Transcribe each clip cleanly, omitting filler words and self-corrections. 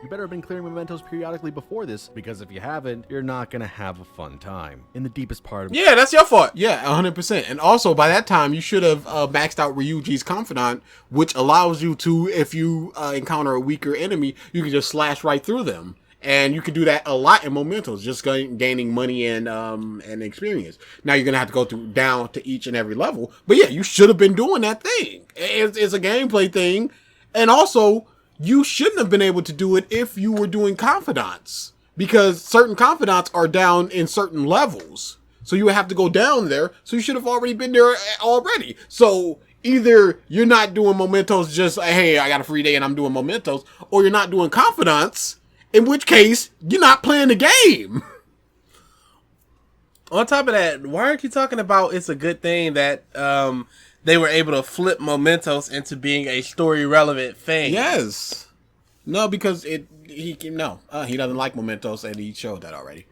You better have been clearing mementos periodically before this, because if you haven't, you're not gonna have a fun time. In the deepest part of Yeah, that's your fault. Yeah, 100%. And also, by that time, you should have maxed out Ryuji's Confidant, which allows you to, if you encounter a weaker enemy, you can just slash right through them. And you can do that a lot in Momentos, just gaining money and experience. Now you're gonna have to go down to each and every level, but yeah, you should have been doing that thing. It's a gameplay thing, and also you shouldn't have been able to do it if you were doing confidants, because certain confidants are down in certain levels, so you would have to go down there. So you should have already been there already. So either you're not doing Momentos, just hey, I got a free day and I'm doing Momentos, or you're not doing confidants. In which case, you're not playing the game. On top of that, why aren't you talking about it's a good thing that they were able to flip Mementos into being a story-relevant thing? Yes. No, because he doesn't like Mementos, and he showed that already.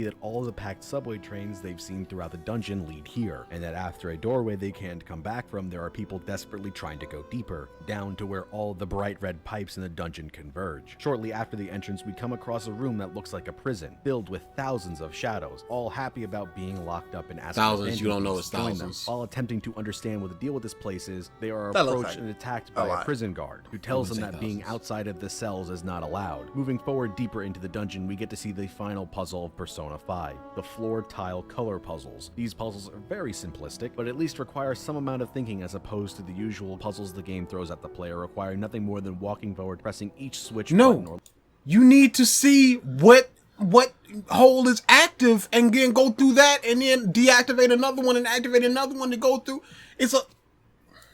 that all the packed subway trains they've seen throughout the dungeon lead here, and that after a doorway they can't come back from, there are people desperately trying to go deeper, down to where all the bright red pipes in the dungeon converge. Shortly after the entrance, we come across a room that looks like a prison, filled with thousands of shadows, all happy about being locked up and asking Thousands, you don't know it's join thousands. them. While attempting to understand what the deal with this place is, they are That looks approached like and attacked by a prison guard, who tells them that being outside of the cells is not allowed. Moving forward deeper into the dungeon, we get to see the final puzzle of Persona 5, the floor tile color puzzles. These puzzles are very simplistic, but at least require some amount of thinking as opposed to the usual puzzles the game throws at the player, requiring nothing more than walking forward, pressing each switch button or... You need to see what hole is active and then go through that and then deactivate another one and activate another one to go through. It's a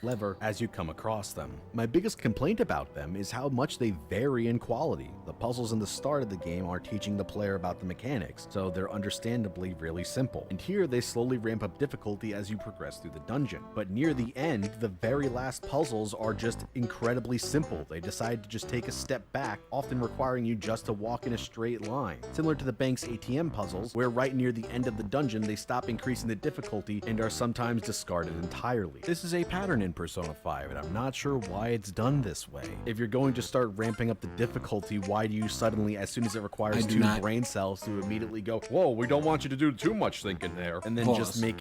lever as you come across them. My biggest complaint about them is how much they vary in quality. The puzzles in the start of the game are teaching the player about the mechanics, so they're understandably really simple. And here they slowly ramp up difficulty as you progress through the dungeon. But near the end, the very last puzzles are just incredibly simple. They decide to just take a step back, often requiring you just to walk in a straight line. Similar to the bank's ATM puzzles, where right near the end of the dungeon they stop increasing the difficulty and are sometimes discarded entirely. This is a pattern in Persona 5, and I'm not sure why it's done this way. If you're going to start ramping up the difficulty, why do you suddenly, as soon as it requires two brain cells, to immediately go, whoa, we don't want you to do too much thinking there, and then just make...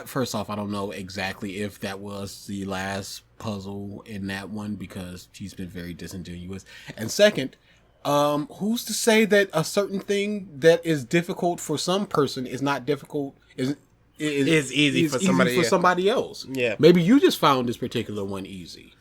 First off, I don't know exactly if that was the last puzzle in that one because she's been very disingenuous. And second, who's to say that a certain thing that is difficult for some person is not difficult, is easy for somebody else. Yeah. Maybe you just found this particular one easy.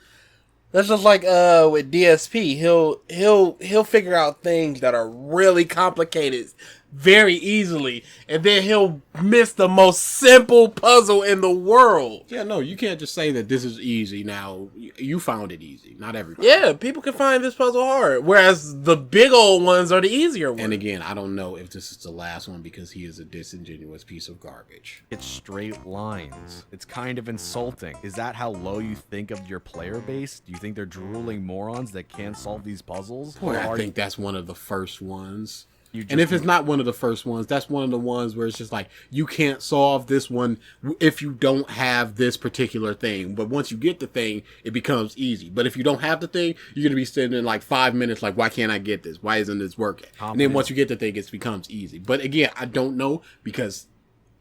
That's just like with DSP. He'll figure out things that are really complicated very easily, and then he'll miss the most simple puzzle in the world. Yeah, no, you can't just say that this is easy. Now, you found it easy. Not everybody. Yeah, people can find this puzzle hard, whereas the big old ones are the easier ones. And again, I don't know if this is the last one because he is a disingenuous piece of garbage. It's straight lines. It's kind of insulting. Is that how low you think of your player base? Do you think they're drooling morons that can't solve these puzzles? Boy, I think that's one of the first ones. And if it's not one of the first ones, that's one of the ones where it's just like, you can't solve this one if you don't have this particular thing. But once you get the thing, it becomes easy. But if you don't have the thing, you're going to be sitting in like 5 minutes like, why can't I get this? Why isn't this working? And then once you get the thing, it becomes easy. But again, I don't know because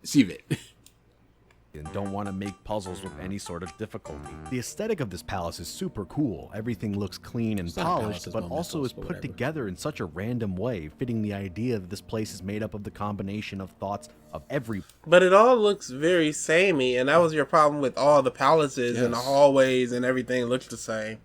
Cvit. And don't want to make puzzles with any sort of difficulty. The aesthetic of this palace is super cool. Everything looks clean and polished, but also is put together in such a random way, fitting the idea that this place is made up of the combination of thoughts of every... But it all looks very samey, and that was your problem with all the palaces and the hallways and everything looks the same.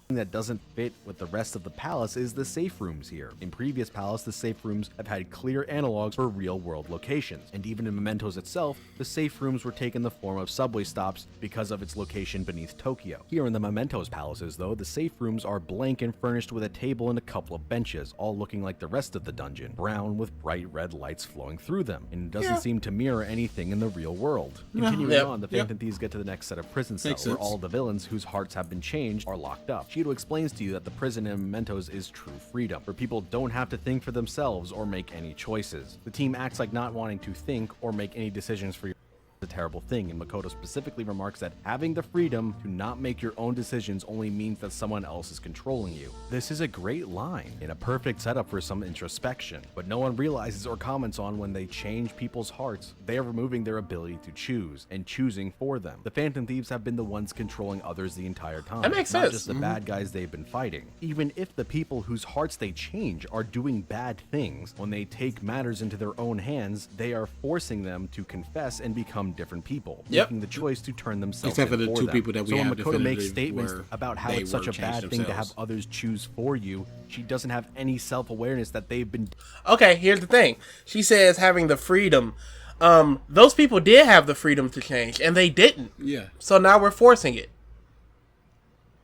That doesn't fit with the rest of the palace is the safe rooms here. In previous palace, the safe rooms have had clear analogs for real-world locations, and even in Mementos itself, the safe rooms were taken the form of subway stops because of its location beneath Tokyo. Here in the Mementos palaces, though, the safe rooms are blank and furnished with a table and a couple of benches, all looking like the rest of the dungeon, brown with bright red lights flowing through them, and it doesn't seem to mirror anything in the real world. Continuing on, the Phantom Thieves get to the next set of prison cells, where all the villains whose hearts have been changed are locked up. Shido explains to you that the prison in Mementos is true freedom, where people don't have to think for themselves or make any choices. The team acts like not wanting to think or make any decisions for you. a terrible thing, and Makoto specifically remarks that having the freedom to not make your own decisions only means that someone else is controlling you. This is a great line and a perfect setup for some introspection, but no one realizes or comments on when they change people's hearts, they are removing their ability to choose and choosing for them. The Phantom Thieves have been the ones controlling others the entire time. That makes not sense. just the bad guys they've been fighting. Even if the people whose hearts they change are doing bad things, when they take matters into their own hands, they are forcing them to confess and become different people, making the choice to turn themselves Except for in the for two them. people that we so when have Makoto makes definitive statements where about how they it's such a were changed bad thing to have themselves. others choose for you, she doesn't have any self-awareness that they've been Okay, here's the thing. She says having the freedom. Those people did have the freedom to change, and they didn't. Yeah. So now we're forcing it.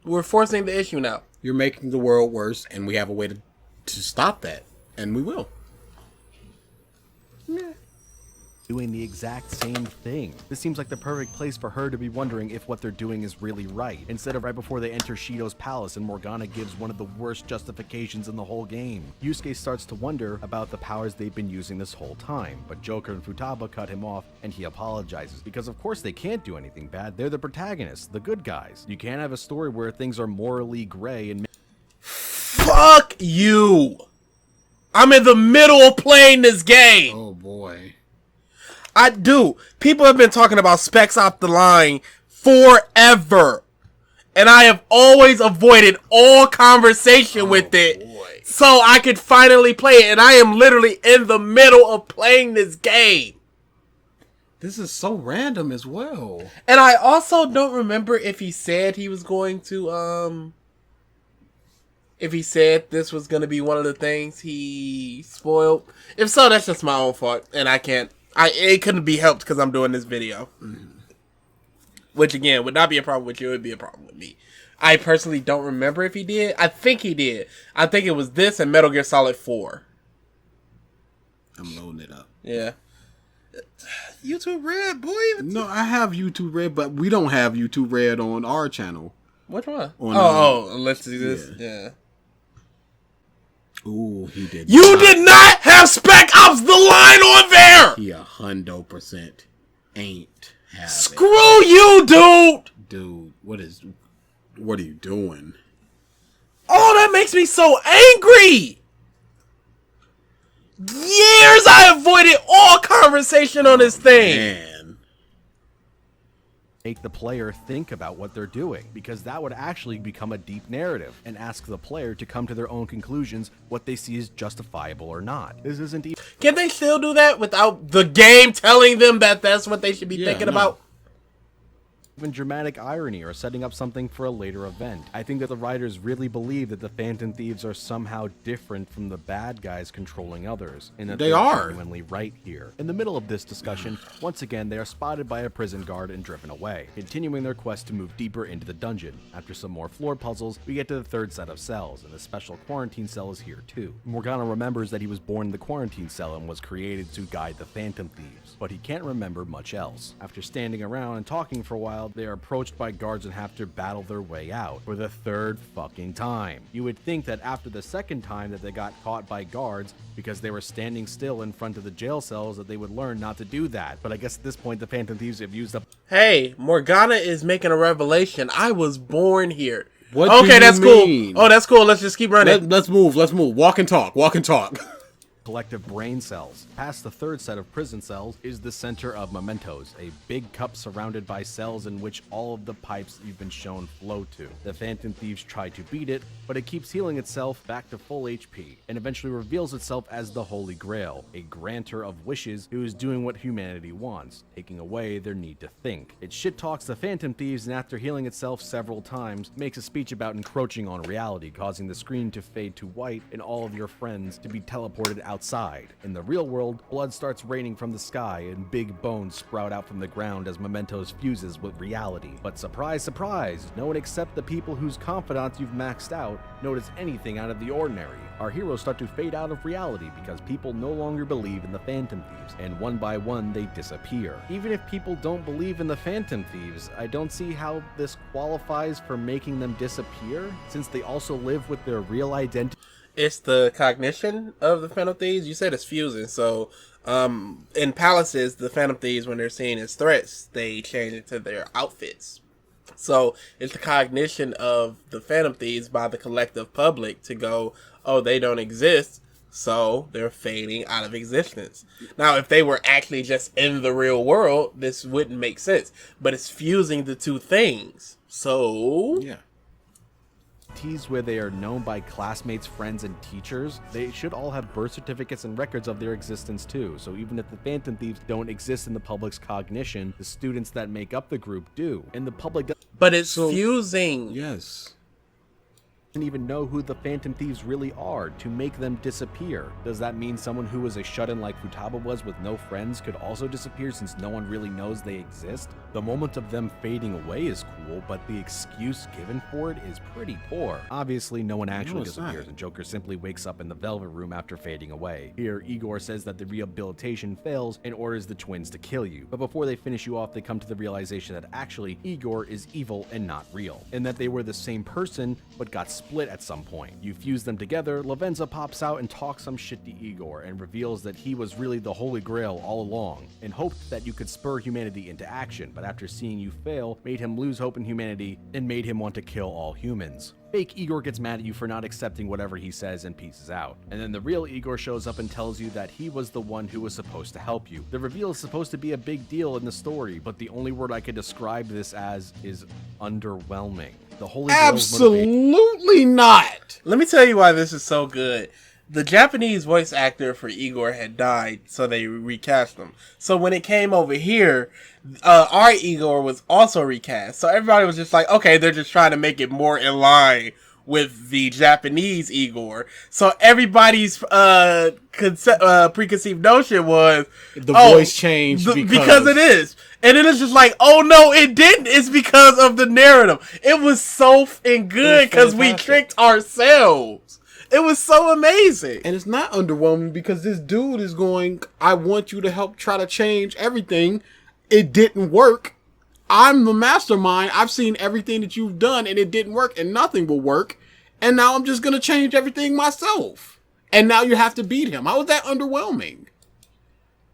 We're forcing the issue now. You're making the world worse, and we have a way to stop that, and we will. doing the exact same thing. This seems like the perfect place for her to be wondering if what they're doing is really right, instead of right before they enter Shido's palace and Morgana gives one of the worst justifications in the whole game. Yusuke starts to wonder about the powers they've been using this whole time, but Joker and Futaba cut him off and he apologizes, because of course they can't do anything bad. They're the protagonists, the good guys. You can't have a story where things are morally gray and Fuck you! I'm in the middle of playing this game! Oh boy. I do. People have been talking about Specs Off the Line forever. And I have always avoided all conversation with it. So I could finally play it. And I am literally in the middle of playing this game. This is so random as well. And I also don't remember if he said he was going to, if he said this was going to be one of the things he spoiled. If so, that's just my own fault. And it couldn't be helped because I'm doing this video. Mm-hmm. Which, again, would not be a problem with you. It would be a problem with me. I personally don't remember if he did. I think he did. I think it was this and Metal Gear Solid 4. I'm loading it up. Yeah. YouTube Red, boy. No, I have YouTube Red, but we don't have YouTube Red on our channel. Which one? On, let's do this. Yeah. Ooh, he did. You did not have Spec Ops The Line on there! He 100% ain't have Screw you, dude! Dude, what are you doing? Oh, that makes me so angry! Years I avoided all conversation on this thing! Man. make the player think about what they're doing, because that would actually become a deep narrative and ask the player to come to their own conclusions, what they see is justifiable or not. This isn't even... Can they still do that without the game telling them that that's what they should be thinking about? Even dramatic irony or setting up something for a later event. I think that the writers really believe that the Phantom Thieves are somehow different from the bad guys controlling others, and that they they're are genuinely right here. In the middle of this discussion, once again they are spotted by a prison guard and driven away, continuing their quest to move deeper into the dungeon. After some more floor puzzles, we get to the third set of cells, and the special quarantine cell is here too. Morgana remembers that he was born in the quarantine cell and was created to guide the Phantom Thieves, but he can't remember much else. After standing around and talking for a while, they are approached by guards and have to battle their way out for the third fucking time. You would think that after the second time that they got caught by guards because they were standing still in front of the jail cells that they would learn not to do that. But I guess at this point the Phantom Thieves have used up... Hey, Morgana is making a revelation. I was born here. What okay, that's mean? cool. Oh, that's cool. Let's just keep running. Let's move. Walk and talk. collective brain cells. Past the third set of prison cells is the center of Mementos, a big cup surrounded by cells in which all of the pipes you've been shown flow to. The Phantom Thieves try to beat it, but it keeps healing itself back to full HP, and eventually reveals itself as the Holy Grail, a granter of wishes who is doing what humanity wants, taking away their need to think. It shit-talks the Phantom Thieves, and after healing itself several times, makes a speech about encroaching on reality, causing the screen to fade to white and all of your friends to be teleported outside. In the real world, blood starts raining from the sky and big bones sprout out from the ground as Mementos fuses with reality. But surprise, surprise, no one except the people whose confidants you've maxed out notice anything out of the ordinary. Our heroes start to fade out of reality because people no longer believe in the Phantom Thieves, and one by one they disappear. Even if people don't believe in the Phantom Thieves, I don't see how this qualifies for making them disappear, since they also live with their real identity. It's the cognition of the Phantom Thieves. You said it's fusing, so In palaces, the Phantom Thieves, when they're seen as threats, they change it to their outfits. So it's the cognition of the Phantom Thieves by the collective public to go, oh, they don't exist, so they're fading out of existence. Now, if they were actually just in the real world, this wouldn't make sense. But it's fusing the two things. So Yeah. Where they are known by classmates, friends, and teachers, they should all have birth certificates and records of their existence too. So even if the Phantom Thieves don't exist in the public's cognition, the students that make up the group do. And the public but it's fusing. Yes. doesn't even know who the Phantom Thieves really are to make them disappear. Does that mean someone who was a shut-in like Futaba was with no friends could also disappear since no one really knows they exist? The moment of them fading away is cool, but the excuse given for it is pretty poor. Obviously, no one actually disappears, and Joker simply wakes up in the Velvet Room after fading away. Here, Igor says that the rehabilitation fails and orders the twins to kill you. But before they finish you off, they come to the realization that actually, Igor is evil and not real, and that they were the same person, but got split at some point. You fuse them together, Lavenza pops out and talks some shit to Igor and reveals that he was really the Holy Grail all along and hoped that you could spur humanity into action, but after seeing you fail, made him lose hope in humanity and made him want to kill all humans. Fake Igor gets mad at you for not accepting whatever he says and pieces out. And then the real Igor shows up and tells you that he was the one who was supposed to help you. The reveal is supposed to be a big deal in the story, but the only word I could describe this as is underwhelming. The Holy Grail's Absolutely not. Let me tell you why this is so good. The Japanese voice actor for Igor had died, so they recast him. So when it came over here, our Igor was also recast. So everybody was just like, okay, they're just trying to make it more in line with the Japanese Igor. So everybody's preconceived notion was the voice changed because it is. And then it's just like, oh no, it didn't. It's because of the narrative. It was so good because we tricked ourselves. It was so amazing. And it's not underwhelming because this dude is going, I want you to help try to change everything. It didn't work. I'm the mastermind. I've seen everything that you've done and it didn't work and nothing will work. And now I'm just going to change everything myself. And now you have to beat him. How was that underwhelming?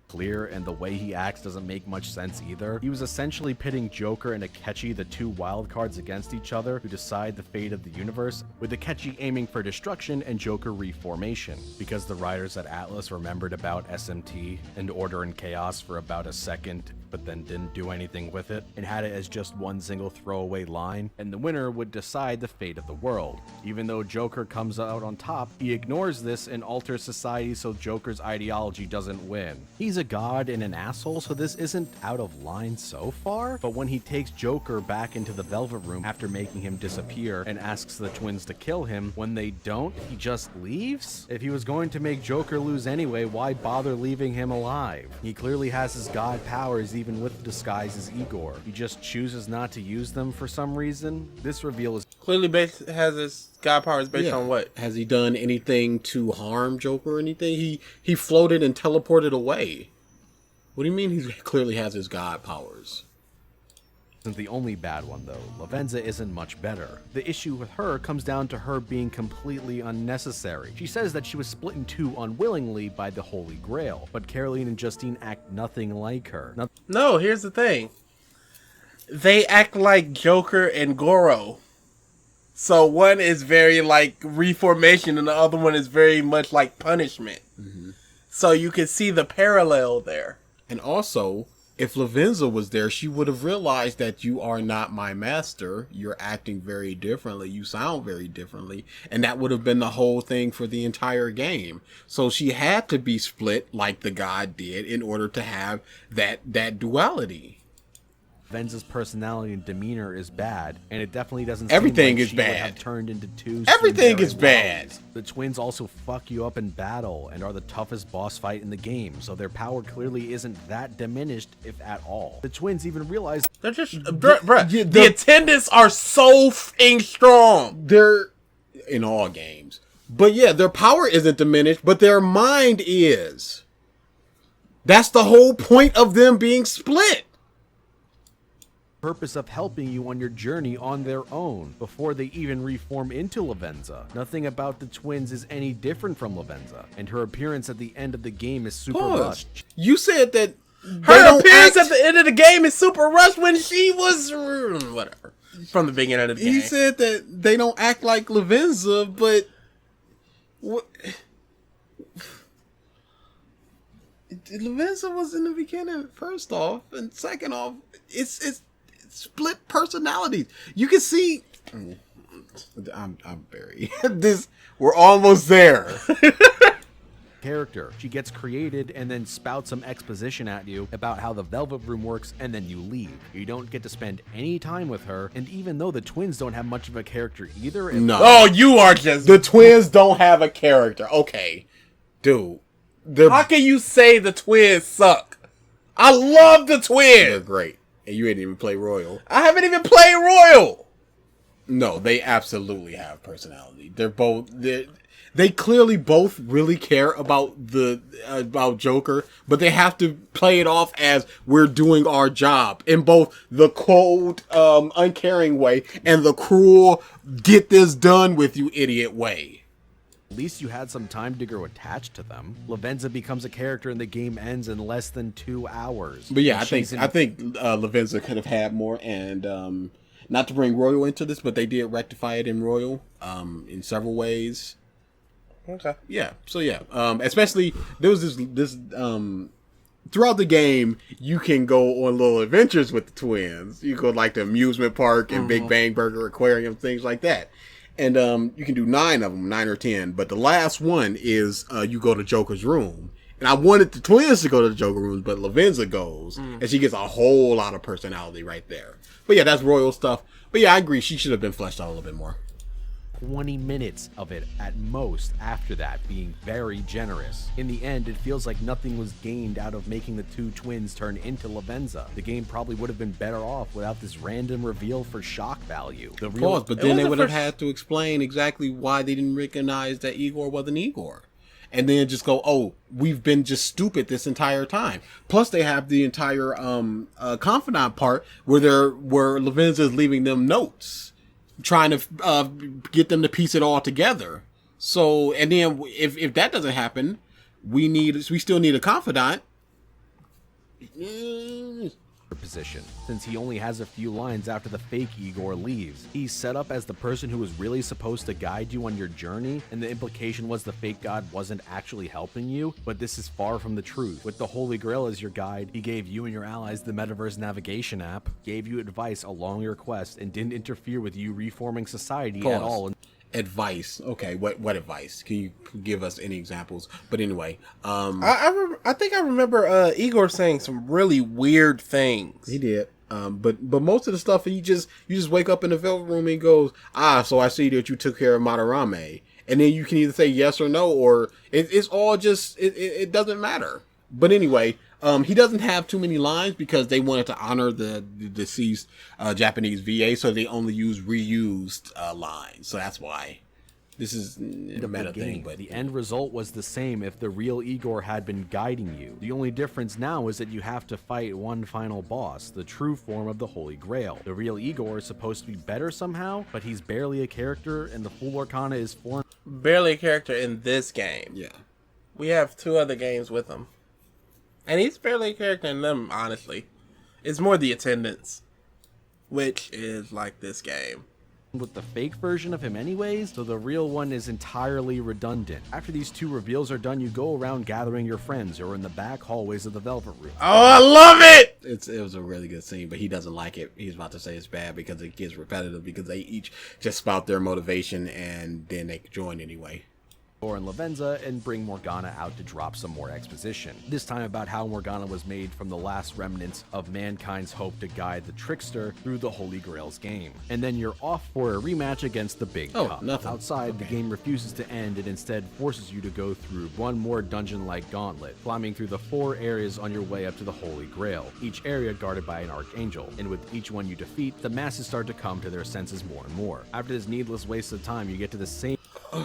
Clear, and the way he acts doesn't make much sense either. He was essentially pitting Joker and Akechi, the two wild cards, against each other to decide the fate of the universe, with Akechi aiming for destruction and Joker reformation. Because the writers at Atlas remembered about SMT and Order and Chaos for about a second, but then didn't do anything with it, and had it as just one single throwaway line, and the winner would decide the fate of the world. Even though Joker comes out on top, he ignores this and alters society so Joker's ideology doesn't win. He's a god and an asshole, so this isn't out of line so far, but when he takes Joker back into the Velvet Room after making him disappear and asks the twins to kill him, when they don't, he just leaves? If he was going to make Joker lose anyway, why bother leaving him alive? He clearly has his god powers even with the disguise as Igor. He just chooses not to use them for some reason. This reveal is clearly has his god powers based on what? Has he done anything to harm Joker or anything? He floated and teleported away. What do you mean he clearly has his god powers? Isn't the only bad one though. Lavenza isn't much better. The issue with her comes down to her being completely unnecessary. She says that she was split in two unwillingly by the Holy Grail, but Caroline and Justine act nothing like her. No, here's the thing. They act like Joker and Goro. So one is very like reformation and the other one is very much like punishment. Mm-hmm. So you can see the parallel there. And also, if Lavenza was there, she would have realized that you are not my master. You're acting very differently. You sound very differently. And that would have been the whole thing for the entire game. So she had to be split like the god did in order to have that duality. Lavenza's personality and demeanor is bad, and it definitely doesn't Everything seem like is she bad. would have turned into two. Everything is bad. The twins also fuck you up in battle and are the toughest boss fight in the game, so their power clearly isn't that diminished, if at all. The twins even realize they're just the attendants are so f***ing strong. They're in all games, but yeah, their power isn't diminished, but their mind is. That's the whole point of them being split. purpose of helping you on your journey on their own before they even reform into Lavenza. Nothing about the twins is any different from Lavenza, and her appearance at the end of the game is super rushed. You said that Her appearance at the end of the game is super rushed when she was whatever from the beginning of the game. He said that they don't act like Lavenza, but what? Lavenza was in the beginning, first off, and second off, it's split personalities. You can see. I'm very this. We're almost there. Character. She gets created and then spouts some exposition at you about how the Velvet Room works, and then you leave. You don't get to spend any time with her, and even though the twins don't have much of a character either. No. Oh, you are just. The twins don't have a character. Okay, dude. How can you say the twins suck? I love the twins. They're great, and you didn't even play Royal. I haven't even played Royal. No, they absolutely have personality. They clearly both really care about about Joker, but they have to play it off as we're doing our job in both the cold, uncaring way and the cruel, get this done with you idiot way. At least you had some time to grow attached to them. Lavenza becomes a character and the game ends in less than 2 hours. But yeah, I think Lavenza could have had more, and not to bring Royal into this, but they did rectify it in Royal in several ways. Okay. Yeah. So yeah, especially there was this throughout the game, you can go on little adventures with the twins. You go like the amusement park and Big Bang Burger Aquarium, things like that. And you can do 9 of them, 9 or 10. But the last one is you go to Joker's room. And I wanted the twins to go to the Joker room, but Lavenza goes, and she gets a whole lot of personality right there. But yeah, that's Royal stuff. But yeah, I agree. She should have been fleshed out a little bit more. 20 minutes of it at most after that, being very generous. In the end, it feels like nothing was gained out of making the two twins turn into Lavenza. The game probably would have been better off without this random reveal for shock value. But then they would have had to explain exactly why they didn't recognize that Igor wasn't Igor. And then just go, oh, we've been just stupid this entire time. Plus, they have the entire confidant part where Lavenza is leaving them notes, trying to get them to piece it all together. So, and then if that doesn't happen, we still need a confidant. Position, since he only has a few lines after the fake Igor leaves. He's set up as the person who was really supposed to guide you on your journey, and the implication was the fake god wasn't actually helping you, but this is far from the truth. With the Holy Grail as your guide, he gave you and your allies the Metaverse navigation app, gave you advice along your quest, and didn't interfere with you reforming society at all. Advice. Okay, what advice? Can you give us any examples? But anyway, I think I remember Igor saying some really weird things. He did. But most of the stuff you just wake up in the Velvet Room and he goes, so I see that you took care of Madarame, and then you can either say yes or no, or it's all just it doesn't matter. But anyway, he doesn't have too many lines because they wanted to honor the deceased Japanese VA, so they only use reused lines. So that's why this is the meta thing. But the end result was the same if the real Igor had been guiding you. The only difference now is that you have to fight one final boss, the true form of the Holy Grail. The real Igor is supposed to be better somehow, but he's barely a character, and the full Arcana is barely a character in this game. Yeah, we have 2 other games with him. And he's barely a character in them, honestly. It's more the attendants, which is like this game. With the fake version of him anyways, so the real one is entirely redundant. After these 2 reveals are done, you go around gathering your friends who are in the back hallways of the Velvet Room. Oh, I love it! It was a really good scene, but he doesn't like it. He's about to say it's bad because it gets repetitive, because they each just spout their motivation and then they join anyway. And Lavenza, and bring Morgana out to drop some more exposition. This time about how Morgana was made from the last remnants of mankind's hope to guide the trickster through the Holy Grail's game. And then you're off for a rematch against the Big Cup. Nothing. Outside, the game refuses to end and instead forces you to go through one more dungeon-like gauntlet, climbing through the 4 areas on your way up to the Holy Grail, each area guarded by an archangel. And with each one you defeat, the masses start to come to their senses more and more. After this needless waste of time, you get to the same...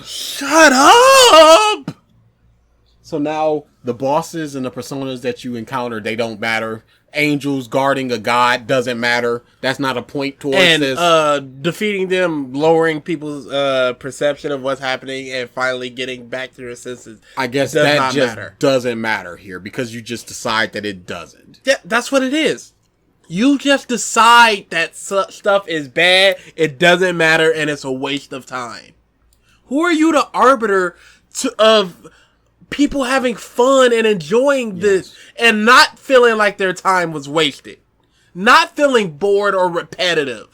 Shut up! So now the bosses and the personas that you encounter, they don't matter. Angels guarding a god doesn't matter. That's not a point towards this. And defeating them, lowering people's perception of what's happening, and finally getting back to their senses. I guess does that not just matter. doesn't matter here because you just decide that it doesn't. Yeah, that's what it is. You just decide that stuff is bad, it doesn't matter, and it's a waste of time. Who are you to arbiter of people having fun and enjoying this and not feeling like their time was wasted? Not feeling bored or repetitive.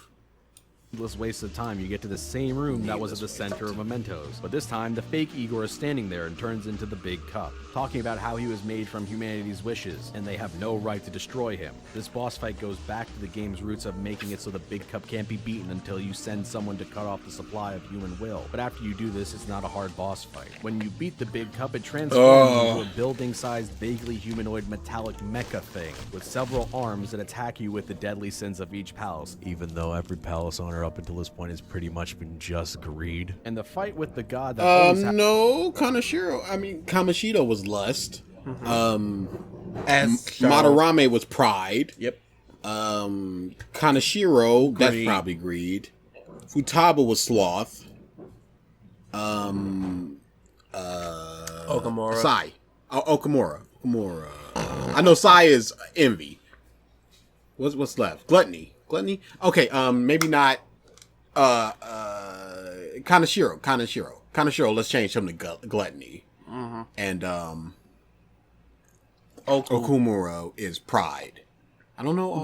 Waste of time, you get to the same room that was at the center of Mementos. But this time, the fake Igor is standing there and turns into the big cup, talking about how he was made from humanity's wishes, and they have no right to destroy him. This boss fight goes back to the game's roots of making it so the big cup can't be beaten until you send someone to cut off the supply of human will. But after you do this, it's not a hard boss fight. When you beat the big cup, it transforms into a building-sized, vaguely humanoid metallic mecha thing, with several arms that attack you with the deadly sins of each palace, even though every palace owner up until this point has pretty much been just greed. And the fight with the god that always No, Kamashido was lust. As Madarame was pride. Yep. Kanashiro, that's probably greed. Futaba was sloth. Okamura. Sai. Okamura. I know Sai is envy. What's left? Gluttony. Okay, maybe not Kanashiro, let's change him to gluttony. Mm-hmm. And Okumura is pride. I don't know all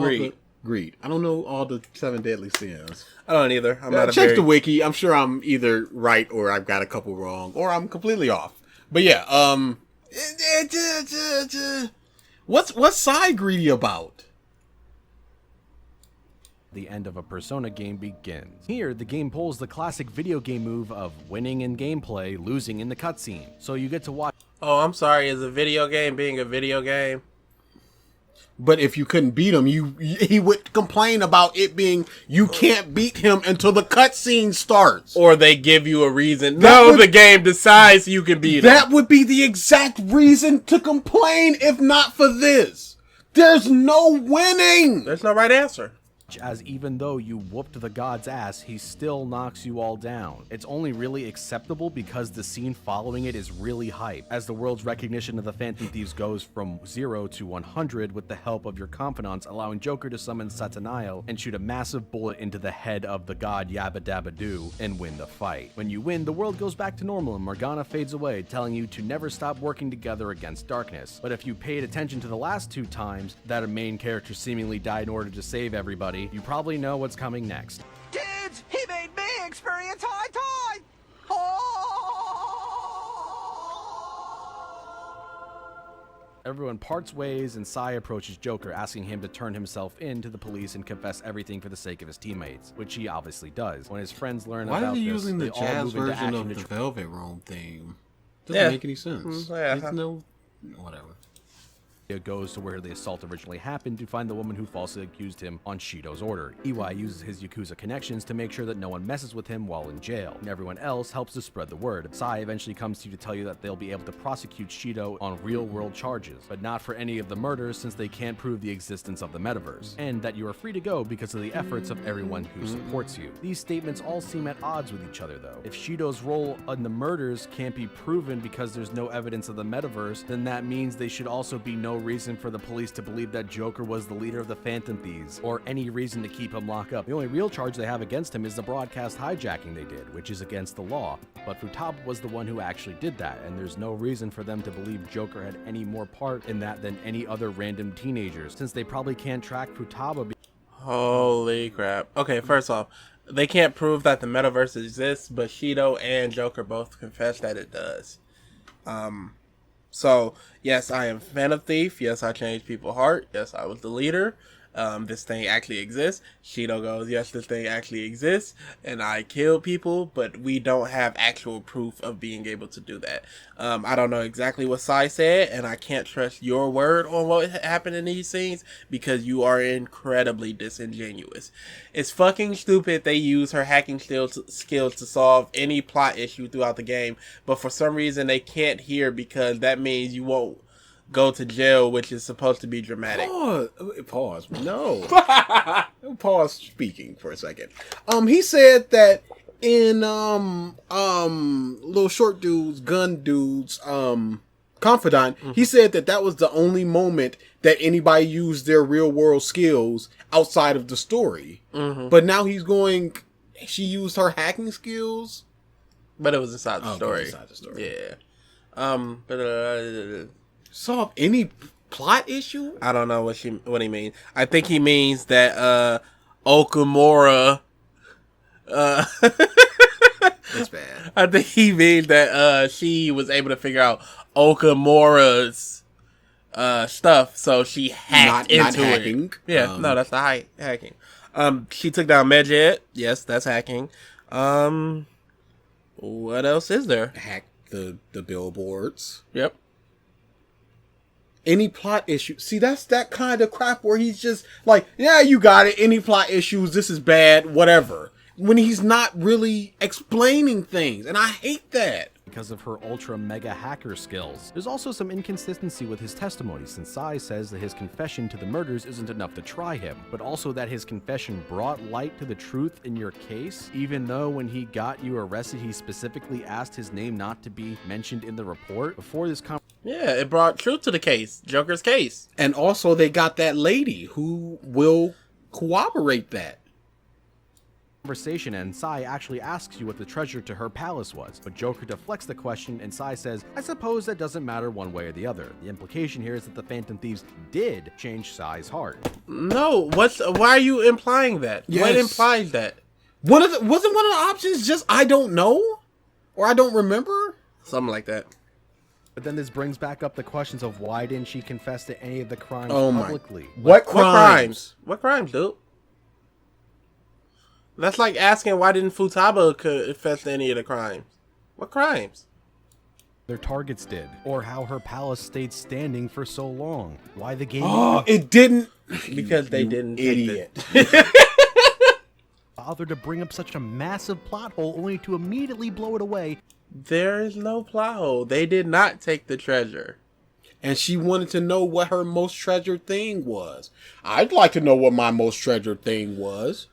greed. I don't know all the 7 deadly sins. I don't either. I'm not check the wiki. I'm sure I'm either right or I've got a couple wrong or I'm completely off. But yeah, what's Sai greedy about? the end of a Persona game begins. Here, the game pulls the classic video game move of winning in gameplay, losing in the cutscene. So you get to watch. Oh, I'm sorry. Is a video game being a video game? But if you couldn't beat him, he would complain about it being you can't beat him until the cutscene starts. Or they give you a reason. The game decides you can beat him. That would be the exact reason to complain if not for this. There's no winning. There's no right answer. As even though you whooped the god's ass, he still knocks you all down. It's only really acceptable because the scene following it is really hype, as the world's recognition of the Phantom Thieves goes from 0 to 100 with the help of your confidants, allowing Joker to summon Satanael and shoot a massive bullet into the head of the god Yabba Dabba Doo and win the fight. When you win, the world goes back to normal and Morgana fades away, telling you to never stop working together against darkness. But if you paid attention to the last 2 times that a main character seemingly died in order to save everybody, you probably know what's coming next. Kids, he made me experience high tide! Oh! Everyone parts ways and Sai approaches Joker, asking him to turn himself in to the police and confess everything for the sake of his teammates, which he obviously does. When his friends learn about this, why are you using the they all jazz move into version action of to the Velvet Room theme? Doesn't make any sense. Yeah. There's no whatever. It goes to where the assault originally happened to find the woman who falsely accused him on Shido's order. Iwai uses his Yakuza connections to make sure that no one messes with him while in jail, and everyone else helps to spread the word. Sai eventually comes to you to tell you that they'll be able to prosecute Shido on real-world charges, but not for any of the murders since they can't prove the existence of the metaverse, and that you are free to go because of the efforts of everyone who supports you. These statements all seem at odds with each other though. If Shido's role in the murders can't be proven because there's no evidence of the metaverse, then that means they should also be no reason for the police to believe that Joker was the leader of the Phantom Thieves, or any reason to keep him locked up. The only real charge they have against him is the broadcast hijacking they did, which is against the law. But Futaba was the one who actually did that, and there's no reason for them to believe Joker had any more part in that than any other random teenagers, since they probably can't track Futaba. Holy crap. Okay, first off, they can't prove that the metaverse exists, but Shido and Joker both confess that it does. So, yes, I am Phantom Thief. Yes, I changed people's heart. Yes, I was the leader. this thing actually exists. Shido goes, yes, this thing actually exists, and I killed people, but we don't have actual proof of being able to do that. I don't know exactly what Sai said, and I can't trust your word on what happened in these scenes because you are incredibly disingenuous. It's fucking stupid they use her hacking skills to solve any plot issue throughout the game, but for some reason they can't hear because that means you won't go to jail, which is supposed to be dramatic. Pause. No. Pause speaking for a second. He said that in little short dude's gun dude's confidant, he said that was the only moment that anybody used their real world skills outside of the story. But now she used her hacking skills, but it was inside the story. Inside the story. Yeah. Solve any plot issue? I don't know what he means. I think he means that Okamura. It's bad. I think he means that she was able to figure out Okamura's stuff, so she hacked into not hacking. it. Yeah, no, that's the hacking. She took down Medjet. Yes, that's hacking. What else is there? Hack the billboards. Yep. Any plot issue. See, that's that kind of crap where he's just like, yeah, you got it. Any plot issues. This is bad. Whatever. When he's not really explaining things. And I hate that. Because of her ultra mega hacker skills. There's also some inconsistency with his testimony, since Sai says that his confession to the murders isn't enough to try him, but also that his confession brought light to the truth in your case, even though when he got you arrested, he specifically asked his name not to be mentioned in the report. Before this yeah, it brought truth to the case, Joker's case. And also they got that lady who will corroborate that conversation, and Sai actually asks you what the treasure to her palace was, but Joker deflects the question and Sai says, I suppose that doesn't matter one way or the other. The implication here is that the Phantom Thieves did change Sai's heart. No, why are you implying that? Yes. What implies that? wasn't one of the options just I don't know? Or I don't remember? Something like that. But then this brings back up the questions of why didn't she confess to any of the crimes publicly? What crimes? What crimes, dude? That's like asking why didn't Futaba confess to any of the crimes. What crimes? Their targets did, or how her palace stayed standing for so long. Why the game? Oh, it didn't. Because they didn't. Idiot. Bother to bring up such a massive plot hole only to immediately blow it away. There is no plot hole. They did not take the treasure. And she wanted to know what her most treasured thing was. I'd like to know what my most treasured thing was.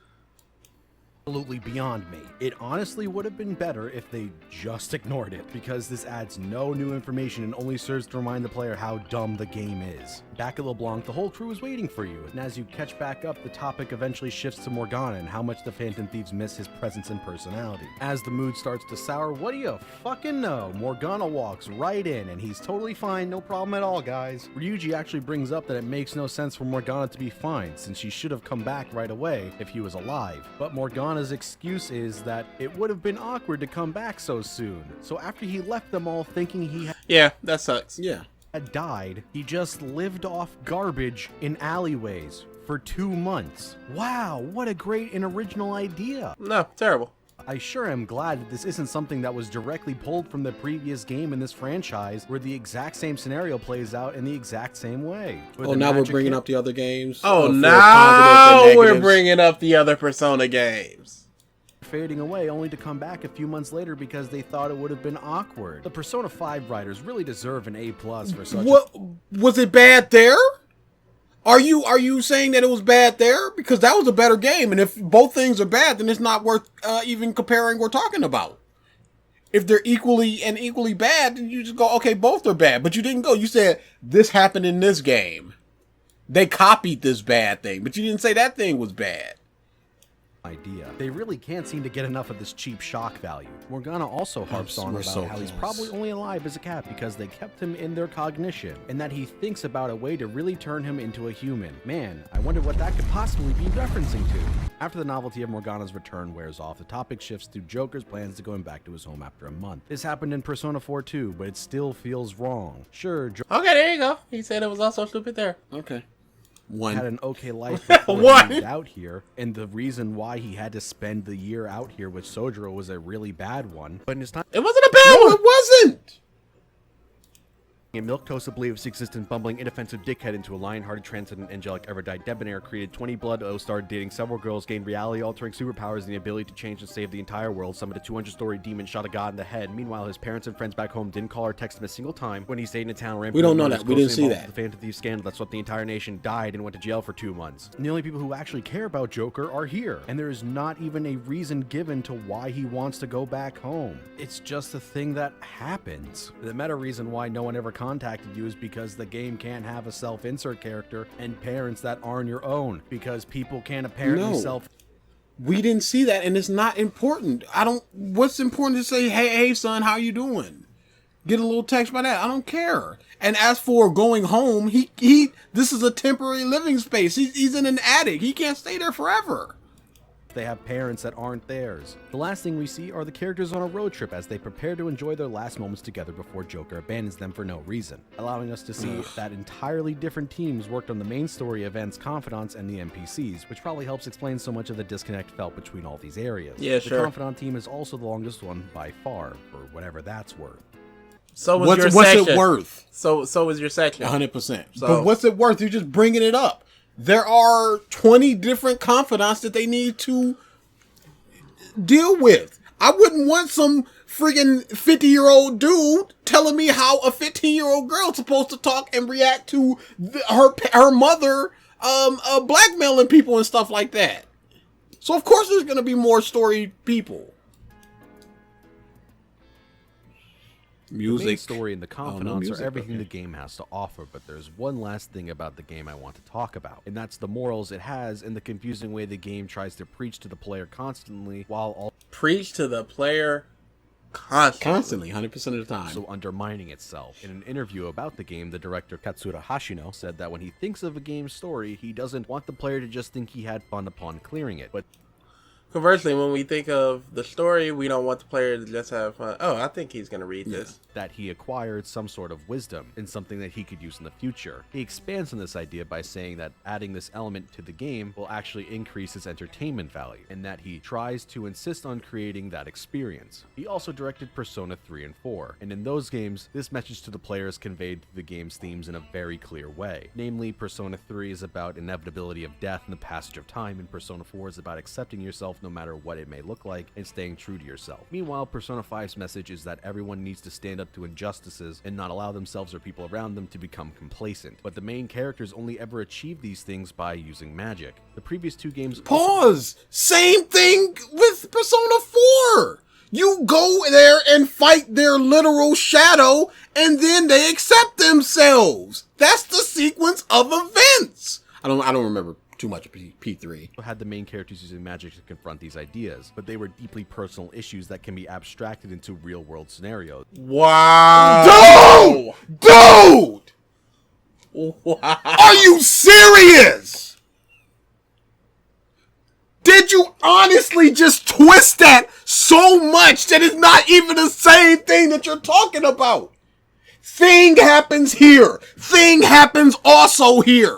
Absolutely beyond me. It honestly would have been better if they just ignored it, because this adds no new information and only serves to remind the player how dumb the game is. Back at LeBlanc, the whole crew is waiting for you, and as you catch back up, the topic eventually shifts to Morgana and how much the Phantom Thieves miss his presence and personality. As the mood starts to sour, what do you fucking know? Morgana walks right in, and he's totally fine, no problem at all, guys. Ryuji actually brings up that it makes no sense for Morgana to be fine, since she should have come back right away if he was alive. But Morgana's excuse is that it would have been awkward to come back so soon. So after he left them all thinking he Yeah, that sucks. Yeah. had died, he just lived off garbage in alleyways for 2 months. Wow, what a great and original idea. No, terrible. I sure am glad that this isn't something that was directly pulled from the previous game in this franchise, where the exact same scenario plays out in the exact same way. Oh, now we're bringing up the other games? Oh, for now positives and we're negatives? bringing up the other Persona games. Fading away only to come back a few months later because they thought it would have been awkward. The Persona 5 writers really deserve an A+ for such What was it bad there? Are you saying that it was bad there? Because that was a better game, and if both things are bad, then it's not worth even comparing or talking about. If they're equally bad, then you just go, okay, both are bad. But you didn't go. You said this happened in this game. They copied this bad thing, but you didn't say that thing was bad. idea. They really can't seem to get enough of this cheap shock value. Morgana also harps on about how he's probably only alive as a cat because they kept him in their cognition, and that he thinks about a way to really turn him into a human. Man, I wonder what that could possibly be referencing to. After the novelty of Morgana's return wears off, the topic shifts to Joker's plans to going back to his home after a month. This happened in Persona 4 too, but it still feels wrong. Sure, Okay, there you go. He said it was also stupid there. Okay. One. Had an okay life before One. he moved out here, and the reason why he had to spend the year out here with Sojiro was a really bad one. But in his time It wasn't a bad No, one. it wasn't. and Milquetoast, a believes existent, bumbling, inoffensive dickhead into a lion-hearted, transcendent, angelic, ever-died debonair, created 20 blood O, started dating several girls, gained reality-altering superpowers and the ability to change and save the entire world, summoned a 200-story demon, shot a god in the head. Meanwhile, his parents and friends back home didn't call or text him a single time. When he stayed in a town, We don't know that. We didn't see that. The Phantom Thief scandal that swept the entire nation, died and went to jail for 2 months. And the only people who actually care about Joker are here, and there is not even a reason given to why he wants to go back home. It's just a thing that happens. The meta reason why no one ever contacted you is because the game can't have a self-insert character and parents that aren't your own, because people can't apparently No. We didn't see that, and it's not important. What's important to say, hey son, how you doing? Get a little text by that. I don't care. And as for going home, this is a temporary living space. He's in an attic. He can't stay there forever. They have parents that aren't theirs. The last thing we see are the characters on a road trip as they prepare to enjoy their last moments together before Joker abandons them for no reason, allowing us to see that entirely different teams worked on the main story events, confidants, and the NPCs, which probably helps explain so much of the disconnect felt between all these areas. Yeah, sure. The confidant team is also the longest one by far, for whatever that's worth. So was your What's section. it worth? So was your section. 100%. So- But what's it worth? You're just bringing it up. There are 20 different confidants that they need to deal with. I wouldn't want some friggin' 50-year-old dude telling me how a 15-year-old girl's supposed to talk and react to her mother blackmailing people and stuff like that. So of course there's going to be more story people. The main Music. story and the no confidants music, are everything okay. the game has to offer, but there's one last thing about the game I want to talk about, and that's the morals it has and the confusing way the game tries to preach to the player constantly while also Preach to the player Constantly, 100% of the time. undermining itself. In an interview about the game, the director Katsura Hashino said that when he thinks of a game's story, he doesn't want the player to just think he had fun upon clearing it, but Conversely, when we think of the story, we don't want the player to just have fun. Oh, I think he's going to read this. that he acquired some sort of wisdom and something that he could use in the future. He expands on this idea by saying that adding this element to the game will actually increase its entertainment value, and that he tries to insist on creating that experience. He also directed Persona 3 and 4, and in those games, this message to the player is conveyed through the game's themes in a very clear way. Namely, Persona 3 is about inevitability of death and the passage of time, and Persona 4 is about accepting yourself no matter what it may look like and staying true to yourself. Meanwhile, Persona 5's message is that everyone needs to stand up to injustices and not allow themselves or people around them to become complacent. But the main characters only ever achieve these things by using magic. The previous two games Pause. Same thing with Persona 4. You go there and fight their literal shadow, and then they accept themselves. That's the sequence of events. I don't remember too much of P3. had the main characters using magic to confront these ideas, but they were deeply personal issues that can be abstracted into real-world scenarios. Wow. Dude! Wow. Are you serious? Did you honestly just twist that so much that it's not even the same thing that you're talking about? Thing happens here. Thing happens also here.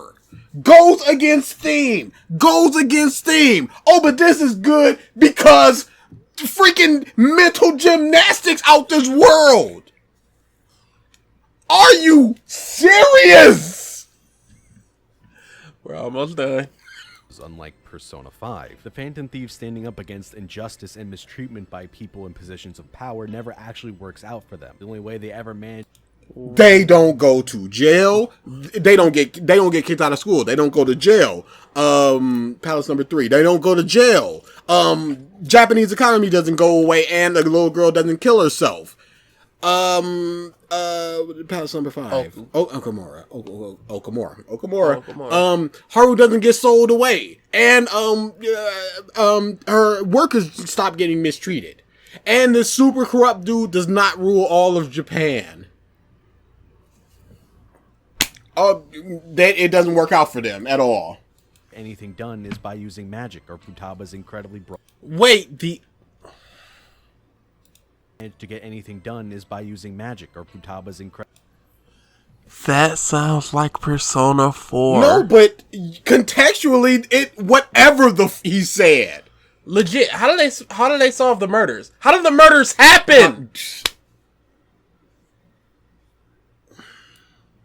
Goes against theme. Goes against theme. Oh, but this is good because freaking mental gymnastics out this world. Are you serious? We're almost done. Unlike Persona 5, the Phantom Thieves standing up against injustice and mistreatment by people in positions of power never actually works out for them. The only way they ever manage They don't go to jail. They don't get kicked out of school. They don't go to jail. Palace number 3. They don't go to jail. Japanese economy doesn't go away, and the little girl doesn't kill herself. Palace number 5. Okamura. Okamura. Haru doesn't get sold away, and her workers stop getting mistreated, and the super corrupt dude does not rule all of Japan. That it doesn't work out for them at all. anything done is by using magic, or Futaba's incredibly broad. Wait, To get anything done is by using magic, or Futaba's incredible. That sounds like Persona 4. No, but contextually, whatever he said. Legit. How do they solve the murders? How did the murders happen?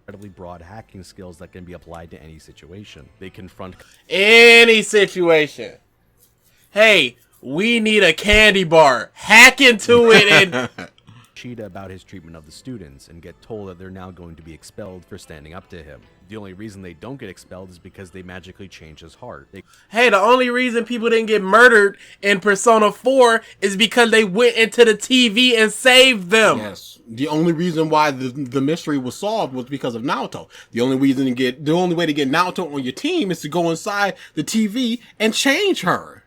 Incredibly broad hacking skills that can be applied to any situation. They confront Any situation. Hey, we need a candy bar. Hack into it and Cheetah about his treatment of the students and get told that they're now going to be expelled for standing up to him. The only reason they don't get expelled is because they magically change his heart. hey, the only reason people didn't get murdered in Persona 4 is because they went into the TV and saved them. Yes. The only reason why the mystery was solved was because of Naoto. The only way to get Naoto on your team is to go inside the TV and change her.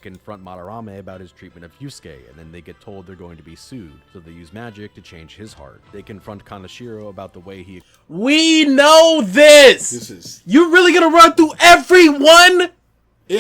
Confront Madarame about his treatment of Yusuke, and then they get told they're going to be sued, so they use magic to change his heart. They confront Kaneshiro about the way he... We know this! You really gonna run through everyone?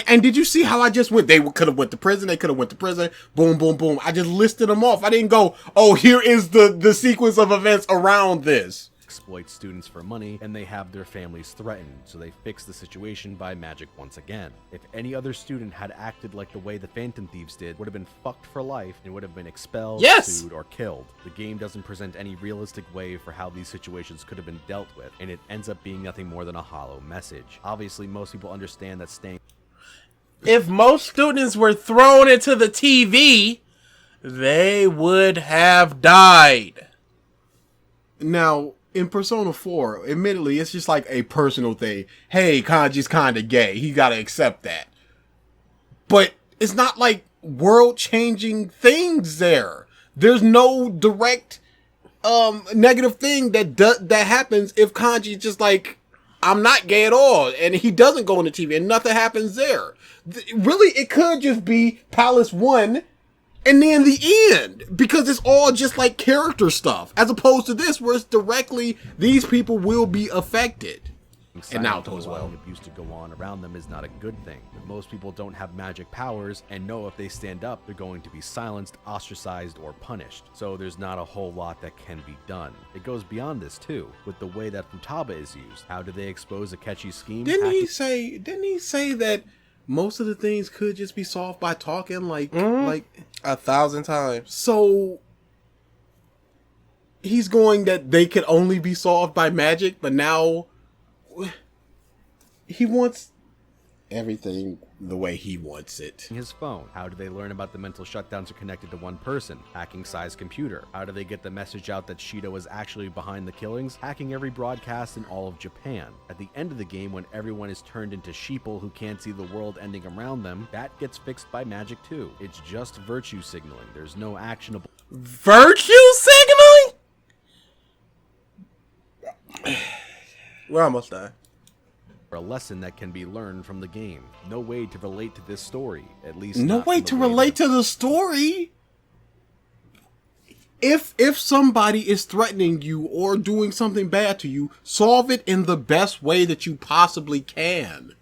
And did you see how I just went? They could have went to prison. They could have went to prison. Boom, boom, boom. I just listed them off. I didn't go, oh, here is the sequence of events around this. Exploit students for money, and they have their families threatened, so they fix the situation by magic once again. If any other student had acted like the way the Phantom Thieves did, would have been fucked for life and would have been expelled, sued, or killed. The game doesn't present any realistic way for how these situations could have been dealt with, and it ends up being nothing more than a hollow message. Obviously, most people understand that staying... If most students were thrown into the TV, they would have died. Now, in Persona 4, admittedly, it's just like a personal thing. Hey, Kanji's kind of gay. He got to accept that. But it's not like world-changing things there. There's no direct negative thing that happens if Kanji's just like, I'm not gay at all, and he doesn't go on the TV, and nothing happens there. Really, it could just be Palace 1, and then the end, because it's all just like character stuff, as opposed to this, where it's directly, these people will be affected. And Naoto as well. Abuse to go on around them is not a good thing. But most people don't have magic powers and know if they stand up, they're going to be silenced, ostracized, or punished. So there's not a whole lot that can be done. It goes beyond this too, with the way that Futaba is used. How do they expose Akechi's scheme? Didn't he say that most of the things could just be solved by talking, like 1,000 times. So he's going that they could only be solved by magic, but now he wants everything the way he wants it. His phone. How do they learn about the mental shutdowns are connected to one person? Hacking Sai's computer. How do they get the message out that Shido is actually behind the killings? Hacking every broadcast in all of Japan. At the end of the game, when everyone is turned into sheeple who can't see the world ending around them, that gets fixed by magic too. It's just virtue signaling. There's no actionable... Virtue signaling? We're almost done. A lesson that can be learned from the game. No way to relate to this story, at least no not way to relate to the story. If somebody is threatening you or doing something bad to you, solve it in the best way that you possibly can.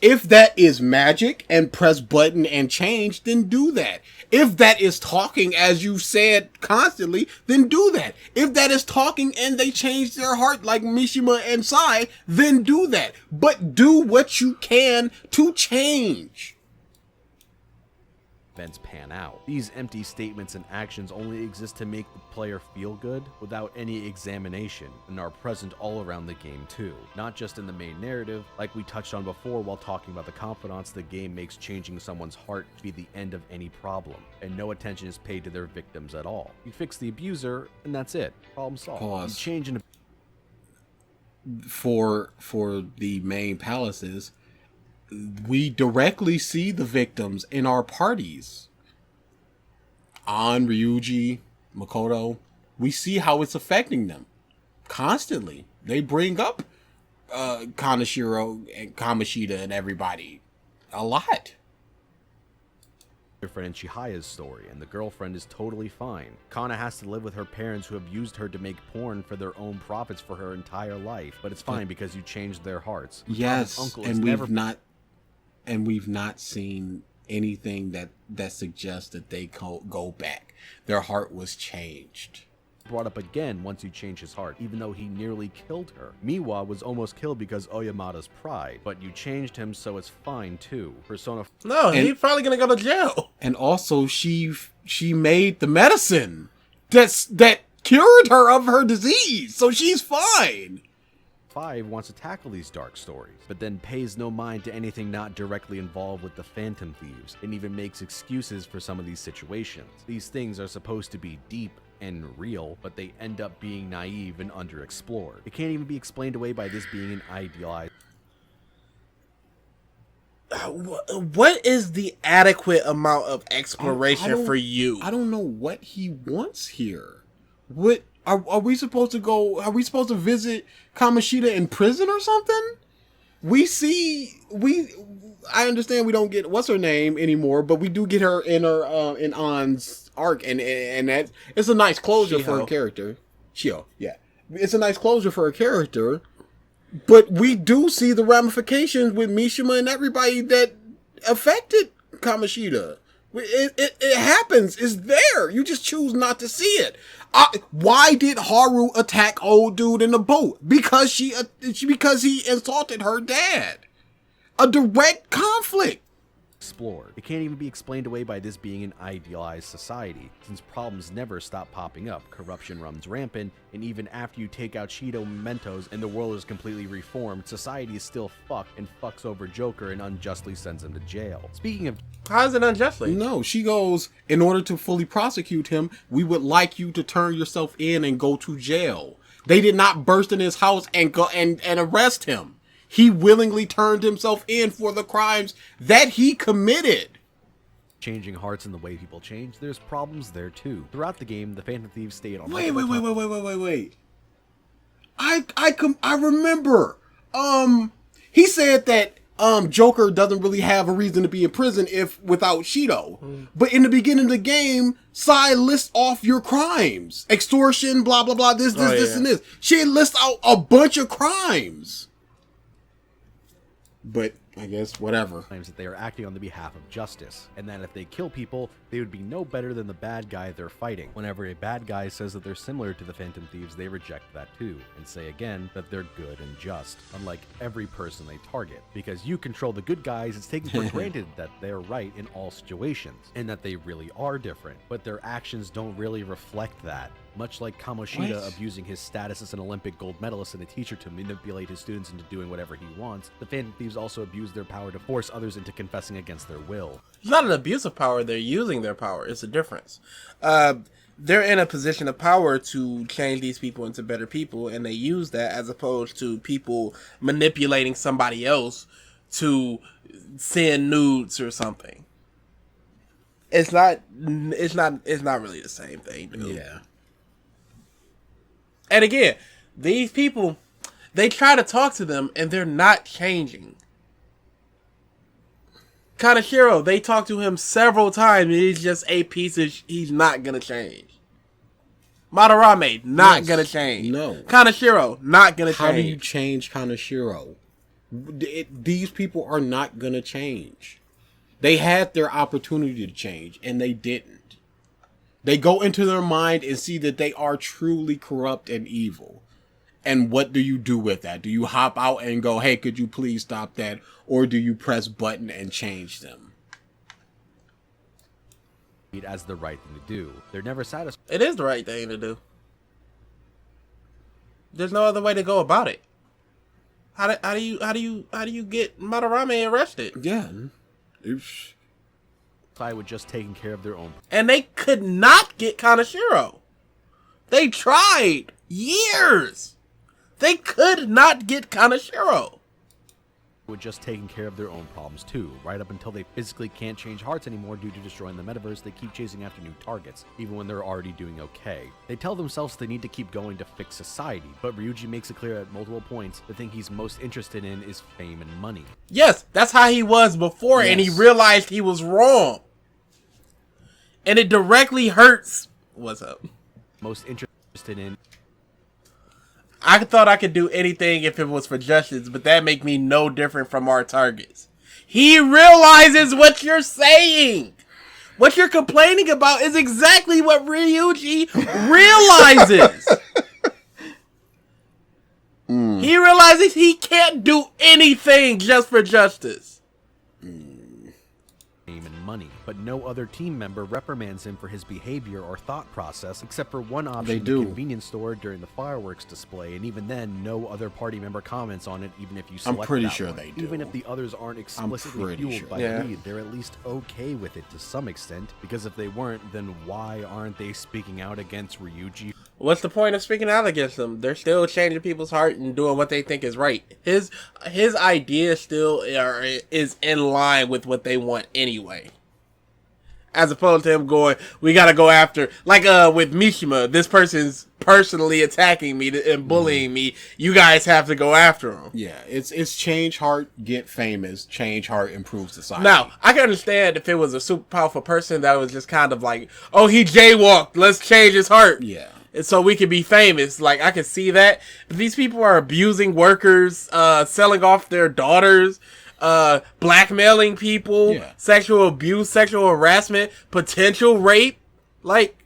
If that is magic and press button and change, then do that. If that is talking, as you said constantly, then do that. If that is talking and they change their heart like Mishima and Sai, then do that. But do what you can to change. Events pan out. These empty statements and actions only exist to make the player feel good without any examination, and are present all around the game too. Not just in the main narrative, like we touched on before while talking about the confidants, the game makes changing someone's heart to be the end of any problem, and no attention is paid to their victims at all. You fix the abuser, and that's it. Problem solved. Pause. You change an... For the main palaces, we directly see the victims in our parties. An, Ryuji, Makoto, we see how it's affecting them constantly. They bring up Kaneshiro and Kamoshida and everybody a lot. Friend in Chihiya's story, and the girlfriend is totally fine. Kana has to live with her parents who have used her to make porn for their own profits for her entire life, but it's fine because you changed their hearts. Yes, uncle and we've not seen anything that suggests that they go back. Their heart was changed. brought up again once you change his heart, even though he nearly killed her. Miwa was almost killed because Oyamada's pride, but you changed him so it's fine too. Persona No, he's probably gonna go to jail. And also, she made the medicine that cured her of her disease, so she's fine. 5 wants to tackle these dark stories, but then pays no mind to anything not directly involved with the Phantom Thieves, and even makes excuses for some of these situations. These things are supposed to be deep and real, but they end up being naive and underexplored. It can't even be explained away by this being an idealized. What is the adequate amount of exploration for you? I don't know what he wants here. What are we supposed to go? Are we supposed to visit Kamoshida in prison or something? I understand we don't get what's her name anymore, but we do get her in An's arc, and that it's a nice closure for her character. Shio, yeah, it's a nice closure for her character. But we do see the ramifications with Mishima and everybody that affected Kamoshida. It happens. It's there. You just choose not to see it. Why did Haru attack old dude in the boat? Because he insulted her dad. A direct conflict. Explored. It can't even be explained away by this being an idealized society, since problems never stop popping up, corruption runs rampant, and even after you take out Shido Mementos and the world is completely reformed, society is still fucked and fucks over Joker and unjustly sends him to jail. Speaking of... How is it unjustly? No, she goes, in order to fully prosecute him, we would like you to turn yourself in and go to jail. They did not burst in his house and go and arrest him. He willingly turned himself in for the crimes that he committed. Changing hearts and the way people change, there's problems there too. Throughout the game, the Phantom Thieves stayed on... Wait. I remember. He said that Joker doesn't really have a reason to be in prison without Shido. But in the beginning of the game, Sai lists off your crimes. Extortion, blah, blah, blah, this, and this. She lists out a bunch of crimes. But I guess whatever. Claims that they are acting on the behalf of justice, and that if they kill people, they would be no better than the bad guy they're fighting. Whenever a bad guy says that they're similar to the Phantom Thieves, they reject that too, and say again that they're good and just, unlike every person they target. Because you control the good guys, it's taken for granted that they're right in all situations, and that they really are different, but their actions don't really reflect that. Much like Kamoshida abusing his status as an Olympic gold medalist and a teacher to manipulate his students into doing whatever he wants, the Phantom Thieves also abuse their power to force others into confessing against their will. It's not an abuse of power, they're using their power. It's a difference. They're in a position of power to change these people into better people, and they use that as opposed to people manipulating somebody else to send nudes or something. It's not really the same thing, dude. Yeah. And again, these people, they try to talk to them and they're not changing. Kaneshiro, they talk to him several times and he's just a piece of he's not gonna change. Madarame, not gonna change. No. Kaneshiro, not gonna change. How do you change Kaneshiro? These people are not gonna change. They had their opportunity to change and they didn't. They go into their mind and see that they are truly corrupt and evil. And what do you do with that? Do you hop out and go, hey, could you please stop that? Or do you press button and change them? As the right thing to do. They're never satisfied. It is the right thing to do. There's no other way to go about it. How do you get Madarame arrested? Yeah. With just taking care of their own. And they could not get Kaneshiro. They tried years. They could not get Kaneshiro. With just taking care of their own problems too, right up until they physically can't change hearts anymore due to destroying the metaverse. They keep chasing after new targets, even when they're already doing okay. They tell themselves they need to keep going to fix society, but Ryuji makes it clear at multiple points the thing he's most interested in is fame and money. Yes, that's how he was before, and he realized he was wrong. And it directly hurts. What's up? Most interested in. I thought I could do anything if it was for justice, but that make me no different from our targets. He realizes what you're saying. What you're complaining about is exactly what Ryuji realizes. He realizes he can't do anything just for justice. And money, but no other team member reprimands him for his behavior or thought process except for one option in the convenience store during the fireworks display, and even then no other party member comments on it, even if you select I'm pretty that sure one. they do. Even if the others aren't explicitly fueled by the lead, they're at least okay with it to some extent, because if they weren't, then why aren't they speaking out against Ryuji? What's the point of speaking out against them? They're still changing people's heart and doing what they think is right. His idea still is in line with what they want anyway. As opposed to him going, we gotta go after, like with Mishima, this person's personally attacking me and bullying me. You guys have to go after him. Yeah, it's change heart, get famous. Change heart, improve society. Now, I can understand if it was a super powerful person that was just kind of like, oh, he jaywalked, let's change his heart. Yeah. And so we could be famous. Like, I can see that. But these people are abusing workers, selling off their daughters, blackmailing people, sexual abuse, sexual harassment, potential rape. Like,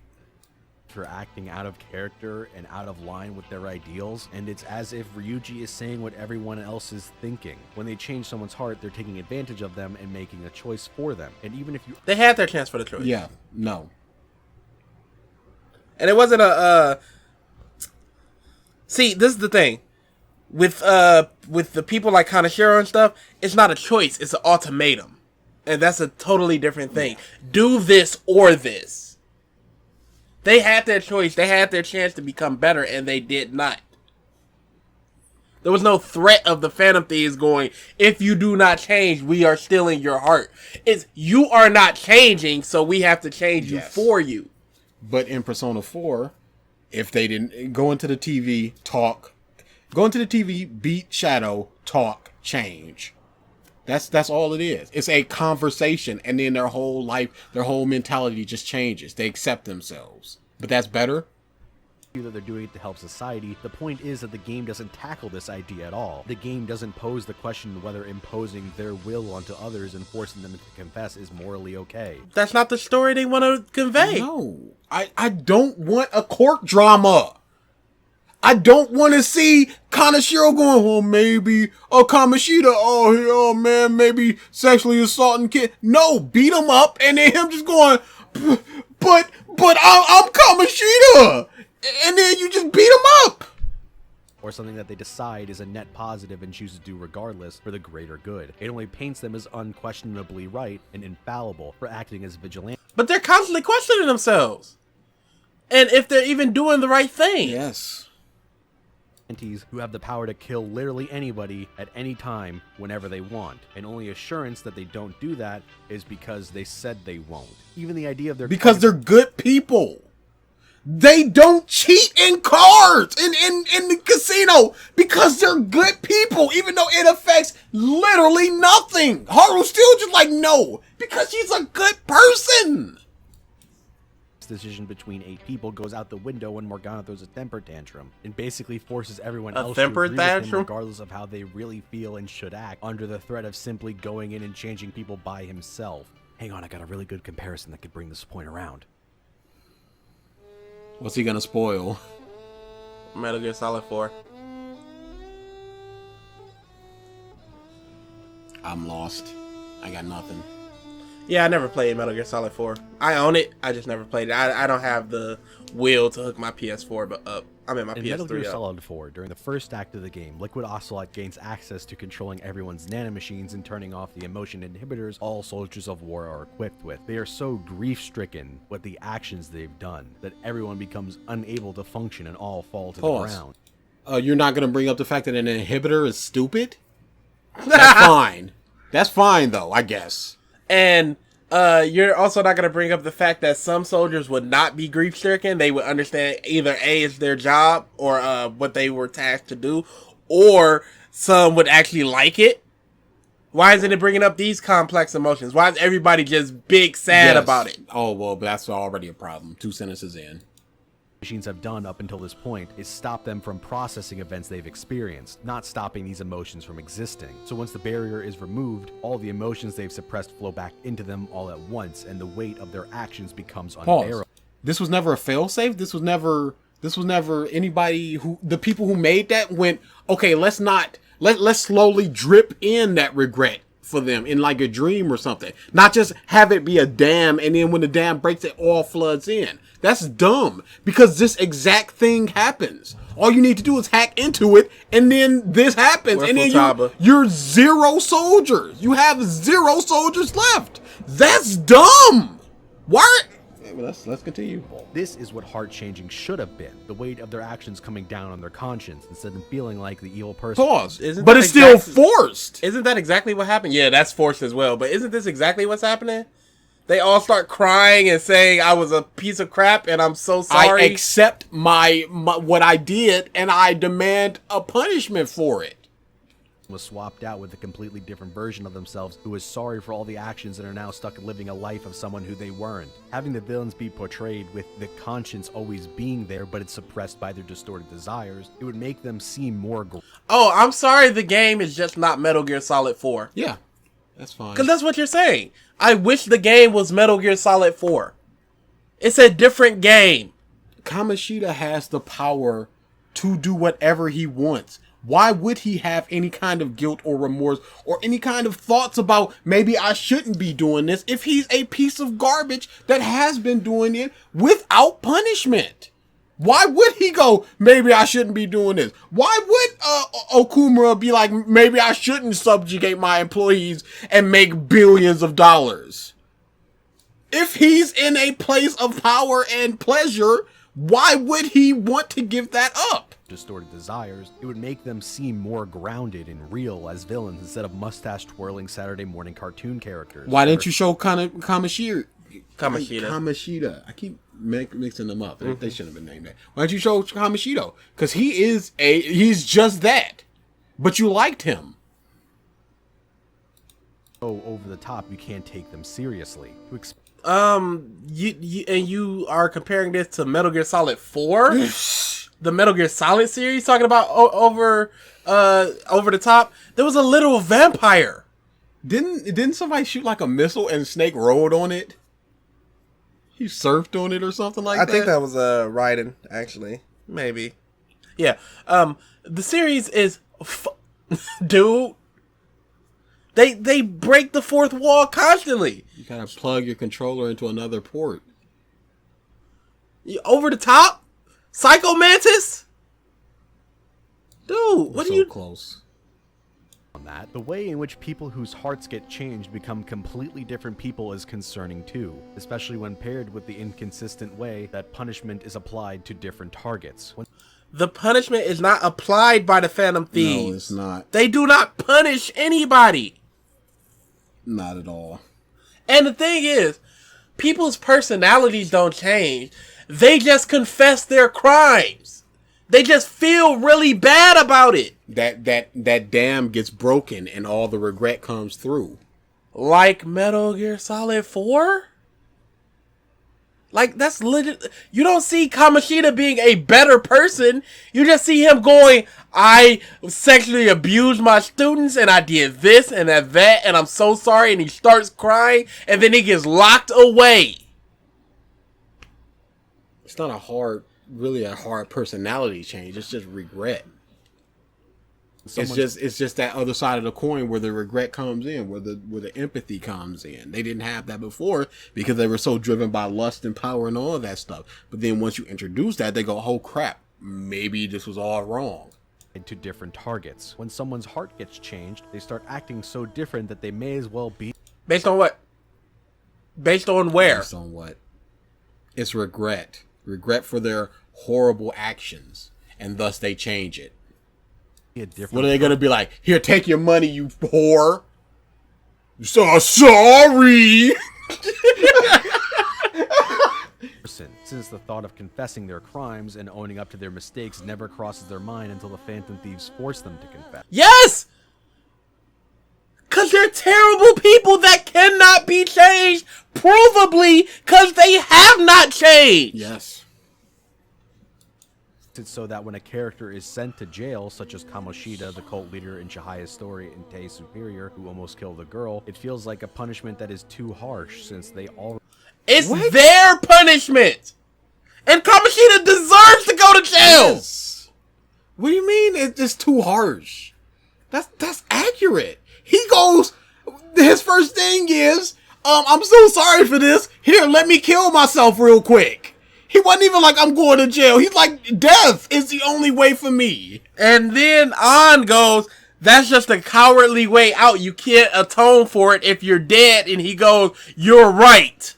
for acting out of character and out of line with their ideals, and it's as if Ryuji is saying what everyone else is thinking. When they change someone's heart, they're taking advantage of them and making a choice for them. And even if you... They had their chance for the choice. Yeah, no. And it wasn't a, See, this is the thing. With the people like Kaneshiro and stuff, it's not a choice, it's an ultimatum. And that's a totally different thing. Do this or this. They had their choice, they had their chance to become better, and they did not. There was no threat of the Phantom Thieves going, if you do not change, we are stealing your heart. It's, you are not changing, so we have to change you for you. But in Persona 4, if they didn't go into the TV, talk, go into the TV, beat Shadow, talk, change. That's all it is. It's a conversation, and then their whole life, their whole mentality just changes. They accept themselves. But that's better. That they're doing it to help society. The point is that the game doesn't tackle this idea at all. The game doesn't pose the question whether imposing their will onto others and forcing them to confess is morally okay. That's not the story they want to convey. No. I don't want a court drama. I don't want to see Kaneshiro going, oh, maybe, Kamoshida, oh, man, maybe sexually assaulting kid. No, beat him up, and then him just going, but I'm Kamoshida. And then you just beat him up. Or something that they decide is a net positive and choose to do regardless for the greater good. It only paints them as unquestionably right and infallible for acting as vigilantes. But they're constantly questioning themselves. And if they're even doing the right thing. Yes. Who have the power to kill literally anybody at any time whenever they want. And only assurance that they don't do that is because they said they won't. Even the idea of their... Because they're good people. They don't cheat in cards in the casino because they're good people, even though it affects literally nothing. Haru's still just like, no, because she's a good person. Decision between 8 people goes out the window when Morgana throws a temper tantrum and basically forces everyone A else to temper agree with him tantrum? regardless of how they really feel and should act, under the threat of simply going in and changing people by himself. Hang on, I got a really good comparison that could bring this point around. What's he gonna spoil? Metal Gear Solid 4. I'm lost. I got nothing. Yeah, I never played Metal Gear Solid 4. I own it, I just never played it. I don't have the will to hook my PS4 up. I'm in my In PS3 Metal Gear up. Solid 4, during the first act of the game, Liquid Ocelot gains access to controlling everyone's nanomachines and turning off the emotion inhibitors all soldiers of war are equipped with. They are so grief-stricken with the actions they've done that everyone becomes unable to function and all fall to the ground. You're not gonna bring up the fact that an inhibitor is stupid? That's fine. That's fine, though, I guess. And you're also not going to bring up the fact that some soldiers would not be grief-stricken. They would understand either A, it's their job, or what they were tasked to do, or some would actually like it. Why isn't it bringing up these complex emotions? Why is everybody just big sad about it? Oh, well, that's already a problem. 2 sentences in. machines have done up until this point is stop them from processing events they've experienced, not stopping these emotions from existing. So once the barrier is removed, all the emotions they've suppressed flow back into them all at once, and the weight of their actions becomes unbearable. Pause. This was never a failsafe. This was never anybody who, the people who made that went, okay, let's slowly drip in that regret for them in like a dream or something. Not just have it be a dam and then when the dam breaks it all floods in. That's dumb because this exact thing happens. All you need to do is hack into it and then this happens. And then you're zero soldiers. You have 0 soldiers left. That's dumb. Why? Let's continue. This is what heart-changing should have been. The weight of their actions coming down on their conscience instead of feeling like the evil person. Pause. But it's still forced. Isn't that exactly what happened? Yeah, that's forced as well. But isn't this exactly what's happening? They all start crying and saying, I was a piece of crap and I'm so sorry. I accept my what I did and I demand a punishment for it. Was swapped out with a completely different version of themselves who is sorry for all the actions and are now stuck living a life of someone who they weren't. Having the villains be portrayed with the conscience always being there but it's suppressed by their distorted desires, it would make them seem more Oh, I'm sorry the game is just not Metal Gear Solid 4. Yeah, that's fine. Because that's what you're saying. I wish the game was Metal Gear Solid 4. It's a different game. Kamoshida has the power to do whatever he wants. Why would he have any kind of guilt or remorse or any kind of thoughts about maybe I shouldn't be doing this if he's a piece of garbage that has been doing it without punishment? Why would he go, maybe I shouldn't be doing this? Why would Okumura be like, maybe I shouldn't subjugate my employees and make billions of dollars? If he's in a place of power and pleasure, why would he want to give that up? Distorted desires, it would make them seem more grounded and real as villains instead of mustache-twirling Saturday morning cartoon characters. Why didn't you show Kamoshida? I keep mixing them up. They shouldn't have been named that. Why don't you show Kamoshida? Because he's just that. But you liked him. Oh, over the top, you can't take them seriously. You are comparing this to Metal Gear Solid 4? The Metal Gear Solid series, talking about over the top. There was a little vampire. Didn't somebody shoot like a missile and Snake rode on it? He surfed on it or something like that. I think that was Raiden, actually. Maybe. Yeah. The series is dude. They break the fourth wall constantly. You gotta plug your controller into another port. Over the top? Psycho Mantis? Dude, what are you... close. On that, the way in which people whose hearts get changed become completely different people is concerning too, especially when paired with the inconsistent way that punishment is applied to different targets. The punishment is not applied by the Phantom Thieves. No, it's not. They do not punish anybody. Not at all. And the thing is, people's personalities don't change. They just confess their crimes. They just feel really bad about it. That dam gets broken and all the regret comes through. Like Metal Gear Solid 4? Like, that's legit. You don't see Kamoshida being a better person. You just see him going, I sexually abused my students and I did this and that and I'm so sorry, and he starts crying and then he gets locked away. It's not a hard personality change. It's just regret. It's just that other side of the coin where the regret comes in, where the empathy comes in. They didn't have that before because they were so driven by lust and power and all of that stuff. But then once you introduce that, they go, oh crap, maybe this was all wrong. To different targets. When someone's heart gets changed, they start acting so different that they may as well be... Based on what? Based on where? Based on what? It's regret. Regret for their horrible actions. And thus they change it. What are they going to be like? Here, take your money, you whore. So sorry. Since the thought of confessing their crimes and owning up to their mistakes never crosses their mind until the Phantom Thieves force them to confess. Yes! Because they're terrible people that cannot be changed, provably, because they have not changed. Yes. It's so that when a character is sent to jail, such as Kamoshida, the cult leader in Chihiya's story, and Tei Superior, who almost killed a girl, it feels like a punishment that is too harsh since they already... It's their punishment! And Kamoshida deserves to go to jail! Yes. What do you mean it's too harsh? That's accurate. He goes, his first thing is, I'm so sorry for this. Here, let me kill myself real quick. He wasn't even like, I'm going to jail. He's like, death is the only way for me. And then An goes, that's just a cowardly way out. You can't atone for it if you're dead. And he goes, you're right.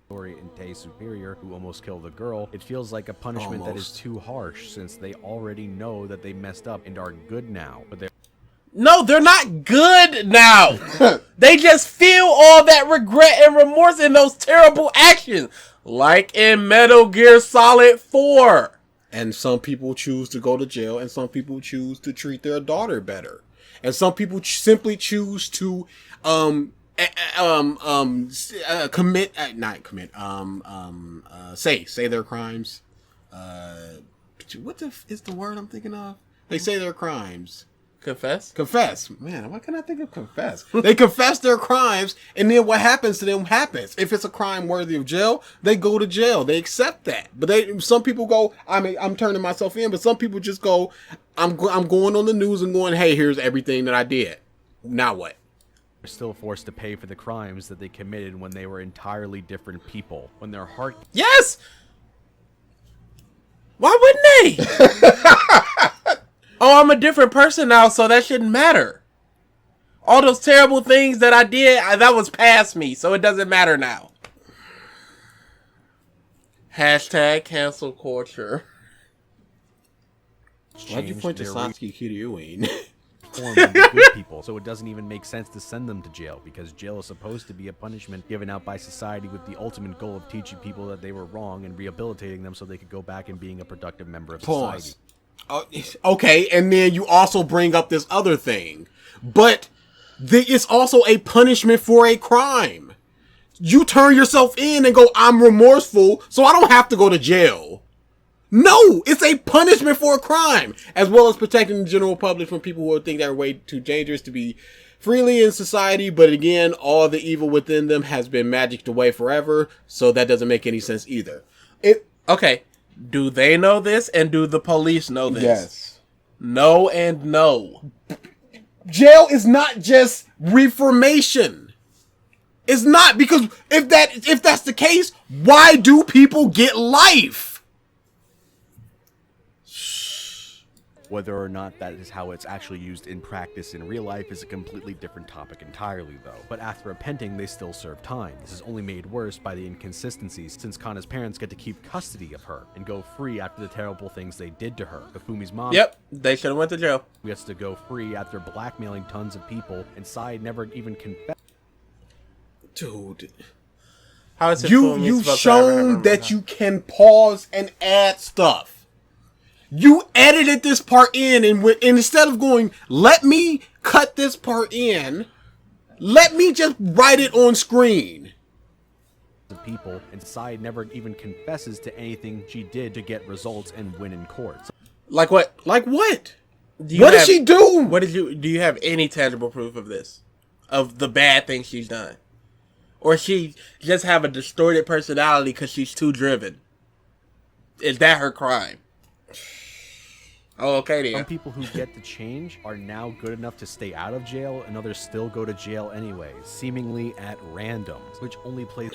Story in Tei Superior, who almost killed a girl, it feels like a punishment that is too harsh since they already know that they messed up and are good now. But No, they're not good now. They just feel all that regret and remorse in those terrible actions. Like in Metal Gear Solid 4. And some people choose to go to jail, and some people choose to treat their daughter better. And some people simply choose to say their crimes. What is the word I'm thinking of? They say their crimes. Confess. Man, why can't I think of confess? They confess their crimes, and then what happens to them happens. If it's a crime worthy of jail, they go to jail. They accept that. But some people go, I'm turning myself in, but some people just go, I'm going on the news and going, hey, here's everything that I did. Now what? they're still forced to pay for the crimes that they committed when they were entirely different people. When their heart... Yes! Why wouldn't they? Oh, I'm a different person now, so that shouldn't matter. All those terrible things that I did, that was past me, so it doesn't matter now. Hashtag cancel culture. Why'd you point to Satsuki Kiryuin? Form of the good people, so it doesn't even make sense to send them to jail, because jail is supposed to be a punishment given out by society with the ultimate goal of teaching people that they were wrong and rehabilitating them so they could go back and being a productive member of society. Okay, and then you also bring up this other thing, but it's also a punishment for a crime. You turn yourself in and go, I'm remorseful, so I don't have to go to jail. No, it's a punishment for a crime, as well as protecting the general public from people who think they're way too dangerous to be freely in society. But again, all the evil within them has been magicked away forever, so that doesn't make any sense either. Okay, do they know this, and do the police know this? Yes. No and no. Jail is not just reformation. It's not, because if that's the case, why do people get life? Whether or not that is how it's actually used in practice in real life is a completely different topic entirely, though. But after repenting, they still serve time. This is only made worse by the inconsistencies, since Kana's parents get to keep custody of her and go free after the terrible things they did to her. Fumi's mom... Yep, they should have went to jail. ...gets to go free after blackmailing tons of people, and Sai never even confessed. Dude... How is it You've shown that you can pause and add stuff. You edited this part in, and instead of going, let me cut this part in, let me just write it on screen. The people, and Sai never even confesses to anything she did to get results and win in court. Like what? Like what? What did she do? Do you have any tangible proof of this? Of the bad things she's done? Or she just have a distorted personality because she's too driven? Is that her crime? Oh, okay then. Some people who get to change are now good enough to stay out of jail, and others still go to jail anyways, seemingly at random, which only plays...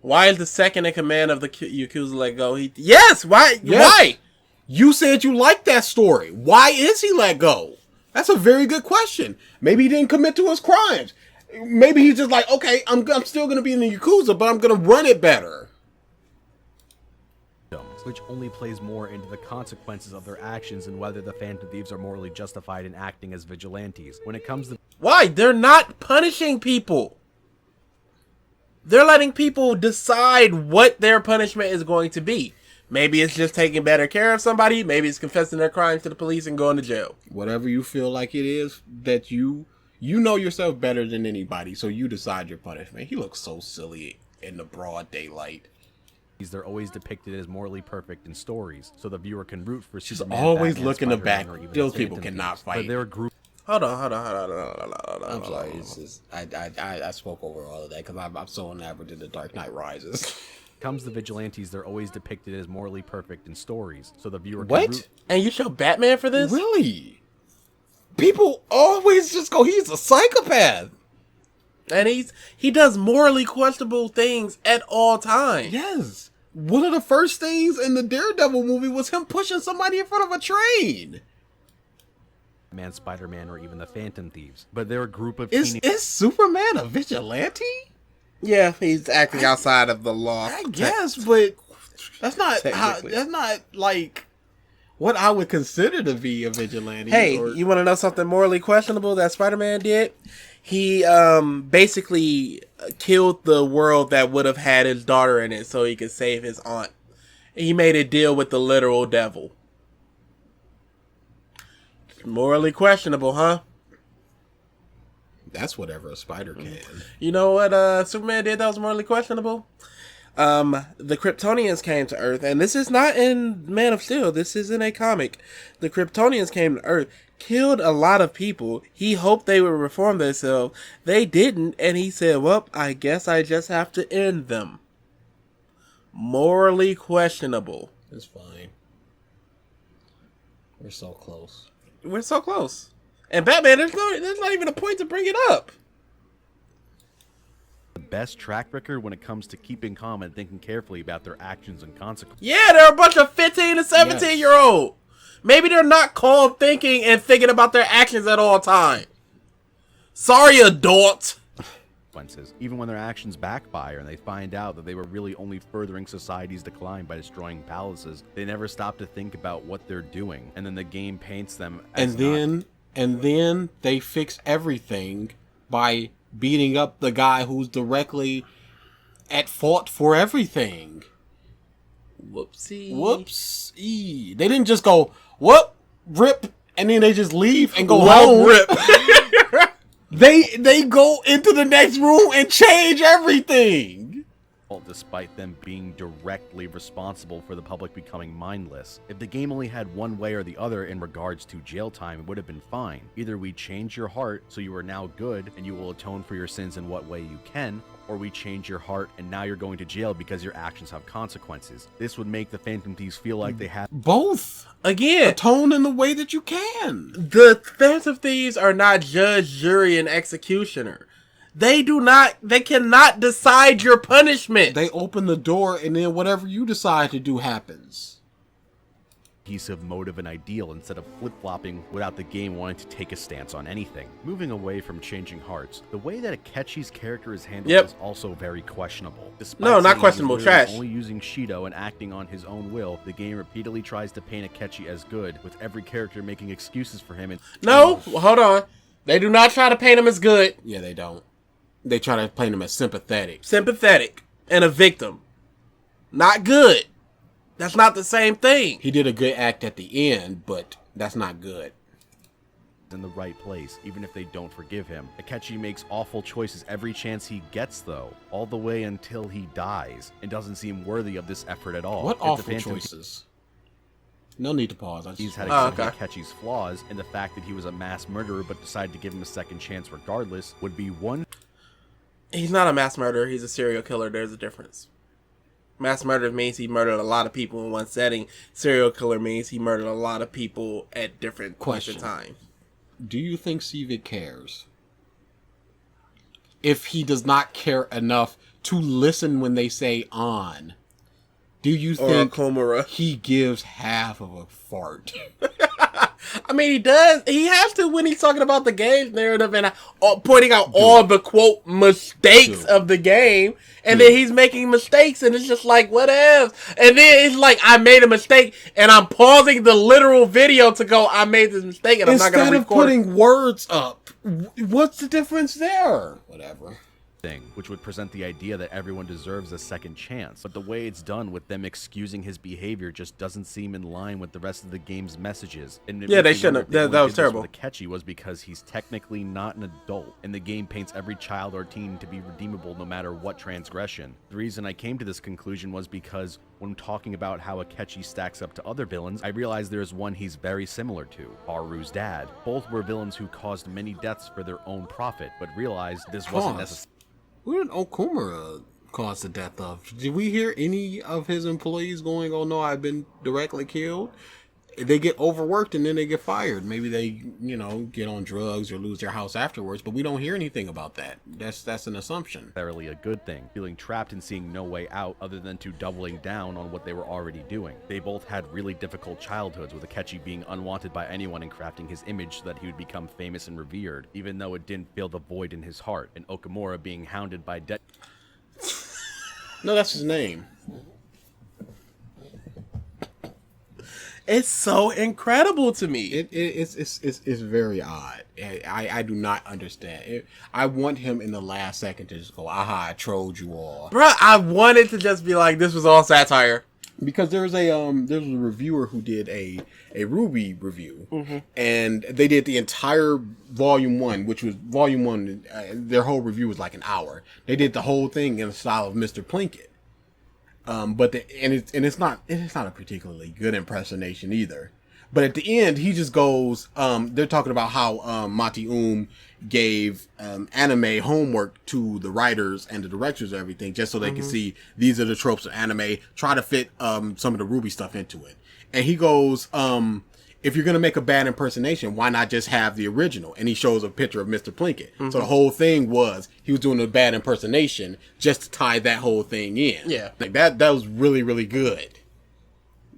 Why is the second in command of the Yakuza let go? Yes! Why? Yes. Why? You said you liked that story. Why is he let go? That's a very good question. Maybe he didn't commit to his crimes. Maybe he's just like, okay, I'm still going to be in the Yakuza, but I'm going to run it better. Which only plays more into the consequences of their actions and whether the Phantom Thieves are morally justified in acting as vigilantes. When it comes to... Why? They're not punishing people. They're letting people decide what their punishment is going to be. Maybe it's just taking better care of somebody. Maybe it's confessing their crimes to the police and going to jail. Whatever you feel like it is, that you know yourself better than anybody, so you decide your punishment. He looks so silly. in the broad daylight. They're always depicted as morally perfect in stories, so the viewer can root for She's Superman, always Batman, looking to Spider-Man, back. or even Those the people Phantom cannot Thieves. fight. But they're a group Hold on. I'm sorry. I spoke over all of that because I'm so enamored in The Dark Knight Rises. comes the vigilantes. They're always depicted as morally perfect in stories, so the viewer can What? root. And you show Batman for this? Really? People always just go, he's a psychopath. And he does morally questionable things at all times. Yes. One of the first things in the Daredevil movie was him pushing somebody in front of a train. Man, Spider-Man, or even the Phantom Thieves. But they're a group of Is Superman a vigilante? Yeah, he's acting outside of the law. I guess, but that's not Technically. that's not like what I would consider to be a vigilante. Hey, or- you want to know something morally questionable that Spider-Man did? He basically killed the world that would have had his daughter in it so he could save his aunt. He made a deal with the literal devil. Morally questionable, huh? That's whatever a spider can. You know what Superman did that was morally questionable? The Kryptonians came to Earth, and this is not in Man of Steel. This is in a comic. The Kryptonians came to Earth, killed a lot of people. He hoped they would reform themselves. They didn't, and he said, well, I guess I just have to end them. Morally questionable. It's fine. We're so close. We're so close. And Batman, there's not even a point to bring it up. the best track record when it comes to keeping calm and thinking carefully about their actions and consequences. Yeah, they're a bunch of 15 to 17-year-old. Maybe they're not calm thinking and thinking about their actions at all time. Sorry, adult. Even when their actions backfire and they find out that they were really only furthering society's decline by destroying palaces, they never stop to think about what they're doing, and then the game paints them as And then they fix everything by beating up the guy who's directly at fault for everything. Whoopsie. Whoops. They didn't just go, whoop, rip, and then they just leave and go home. Rip. They go into the next room and change everything. despite them being directly responsible for the public becoming mindless. If the game only had one way or the other in regards to jail time, it would have been fine. Either we change your heart so you are now good and you will atone for your sins in what way you can, or we change your heart and now you're going to jail because your actions have consequences. This would make the Phantom Thieves feel like they have both. Again, Atone in the way that you can. the Phantom Thieves are not judge, jury, and executioner. They cannot decide your punishment. They open the door and then whatever you decide to do happens. cohesive motive and ideal instead of flip-flopping without the game wanting to take a stance on anything. Moving away from changing hearts, the way that Akechi's character is handled is also very questionable. Despite No, not saying he was questionable, literally trash. only using Shido and acting on his own will, the game repeatedly tries to paint Akechi as good, with every character making excuses for him and No, hold on. They do not try to paint him as good, Yeah, they don't. They try to paint him as sympathetic. sympathetic, and a victim. Not good. That's not the same thing. He did a good act at the end, but that's not good. in the right place, even if they don't forgive him. Akechi makes awful choices every chance he gets, though, all the way until he dies, and doesn't seem worthy of this effort at all. What If the awful Phantom choices? No need to pause. He's had okay. Akechi's flaws, and the fact that he was a mass murderer but decided to give him a second chance regardless would be one. He's not a mass murderer. He's a serial killer. There's a difference. Mass murder means he murdered a lot of people in one setting. Serial killer means he murdered a lot of people at different points in time. Do you think Cvit cares? If he does not care enough to listen when they say on, do you think Komura. he gives half of a fart? I mean, he does. He has to when he's talking about the game's narrative and pointing out all the, quote, mistakes of the game. And then he's making mistakes, and it's just like, what else? And then it's like, I made a mistake, and I'm pausing the literal video to go, I made this mistake, and I'm not going to record. Instead of putting words up, what's the difference there? Whatever. thing, which would present the idea that everyone deserves a second chance. But the way it's done with them excusing his behavior just doesn't seem in line with the rest of the game's messages. And Yeah, they shouldn't have. That was terrible. Akechi was because he's technically not an adult, and the game paints every child or teen to be redeemable no matter what transgression. The reason I came to this conclusion was because when talking about how Akechi stacks up to other villains, I realized there's one he's very similar to, Haru's dad. Both were villains who caused many deaths for their own profit, but realized this wasn't necessary. Who did Okumura cause the death of? Did we hear any of his employees going, "Oh no, I've been directly killed"? They get overworked and then they get fired. Maybe they, get on drugs or lose their house afterwards, but we don't hear anything about that. That's an assumption. Necessarily a good thing, feeling trapped and seeing no way out other than to doubling down on what they were already doing. They both had really difficult childhoods, with Akechi being unwanted by anyone and crafting his image so that he would become famous and revered, even though it didn't fill the void in his heart, and Okumura being hounded by No, that's his name. It's so incredible to me. It's very odd. I do not understand. I want him in the last second to just go, "Aha, I trolled you all." Bruh, I wanted to just be like, this was all satire. Because there was a reviewer who did a Ruby review, and they did the entire volume 1, which was volume 1. Their whole review was like an hour. They did the whole thing in the style of Mr. Plinkett. It's not a particularly good impersonation either. But at the end, he just goes, they're talking about how Mati gave anime homework to the writers and the directors and everything, just so they can see these are the tropes of anime, try to fit some of the Ruby stuff into it. And he goes, if you're going to make a bad impersonation, why not just have the original? And he shows a picture of Mr. Plinkett. So the whole thing was he was doing a bad impersonation just to tie that whole thing in. Yeah. Like that was really, really good.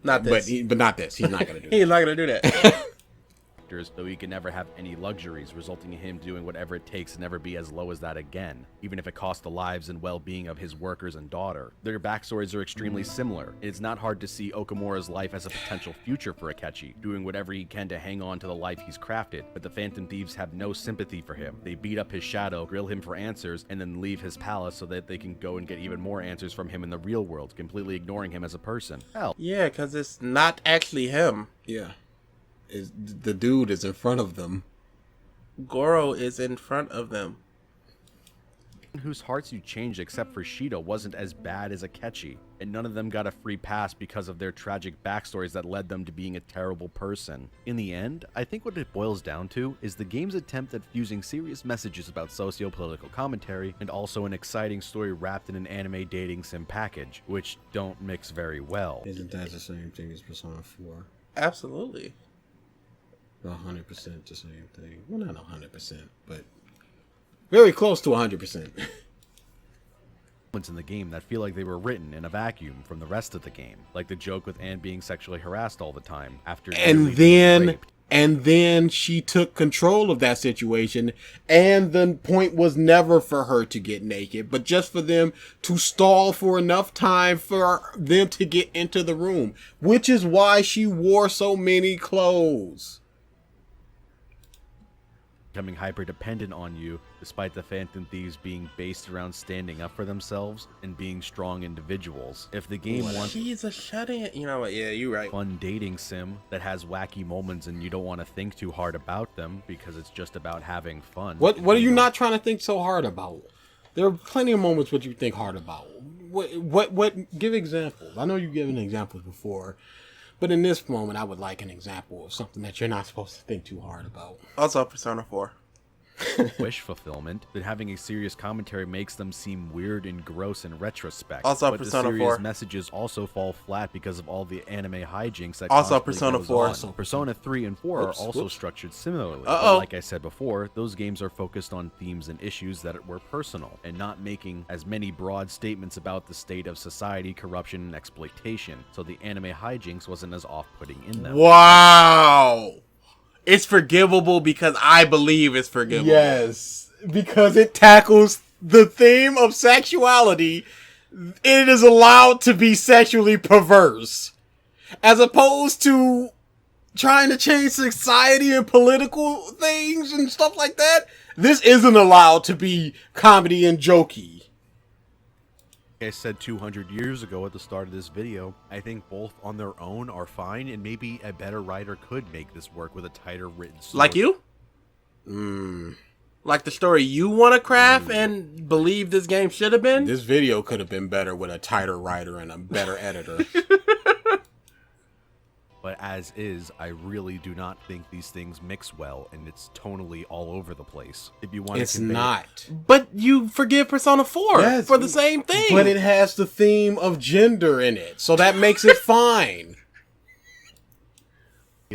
Not this. But not this. He's not going to do He's not going to do that. so he can never have any luxuries, resulting in him doing whatever it takes to never be as low as that again, even if it costs the lives and well-being of his workers and daughter. Their backstories are extremely similar. It's not hard to see Okumura's life as a potential future for Akechi, doing whatever he can to hang on to the life he's crafted, but the Phantom Thieves have no sympathy for him. They beat up his shadow, grill him for answers, and then leave his palace so that they can go and get even more answers from him in the real world, completely ignoring him as a person. Hell. Yeah, because it's not actually him. Yeah. The dude is in front of them. Goro is in front of them. Whose hearts you changed except for Shido wasn't as bad as Akechi, and none of them got a free pass because of their tragic backstories that led them to being a terrible person. In the end, I think what it boils down to is the game's attempt at fusing serious messages about socio-political commentary and also an exciting story wrapped in an anime dating sim package, which don't mix very well. Isn't that the same thing as Persona 4? Absolutely. 100% the same thing. Well, not 100%, but very close to 100%. Moments in the game that feel like they were written in a vacuum from the rest of the game, like the joke with Anne being sexually harassed all the time after and then she took control of that situation, and the point was never for her to get naked, but just for them to stall for enough time for them to get into the room, which is why she wore so many clothes. Becoming hyper-dependent on you, despite the Phantom Thieves being based around standing up for themselves and being strong individuals. If the game wants She's a shut-in. You know what? Yeah, you're right. fun dating sim that has wacky moments and you don't want to think too hard about them because it's just about having fun. What are you not trying to think so hard about? There are plenty of moments what you think hard about. What give examples. I know you've given examples before, but in this moment, I would like an example of something that you're not supposed to think too hard about. Also, Persona 4. Wish fulfillment, that having a serious commentary makes them seem weird and gross in retrospect. Also, but Persona the serious 4. messages also fall flat because of all the anime hijinks that Also, constantly Persona goes 4. on. Persona 3 and 4 Whoops, are also whoops. structured similarly. Uh-oh. But like I said before, those games are focused on themes and issues that were personal, and not making as many broad statements about the state of society, corruption, and exploitation, so the anime hijinks wasn't as off-putting in them. Wow! It's forgivable because I believe it's forgivable. Yes, because it tackles the theme of sexuality. It is allowed to be sexually perverse, as opposed to trying to change society and political things and stuff like that. This isn't allowed to be comedy and jokey. Like I said 200 years ago at the start of this video, I think both on their own are fine, and maybe a better writer could make this work with a tighter written story. Like you? Like the story you want to craft and believe this game should have been? This video could have been better with a tighter writer and a better editor. But as is, I really do not think these things mix well, and it's tonally all over the place. If you want It's to convey not. But you forgive Persona 4 Yes, for the same thing. But it has the theme of gender in it, so that makes it fine.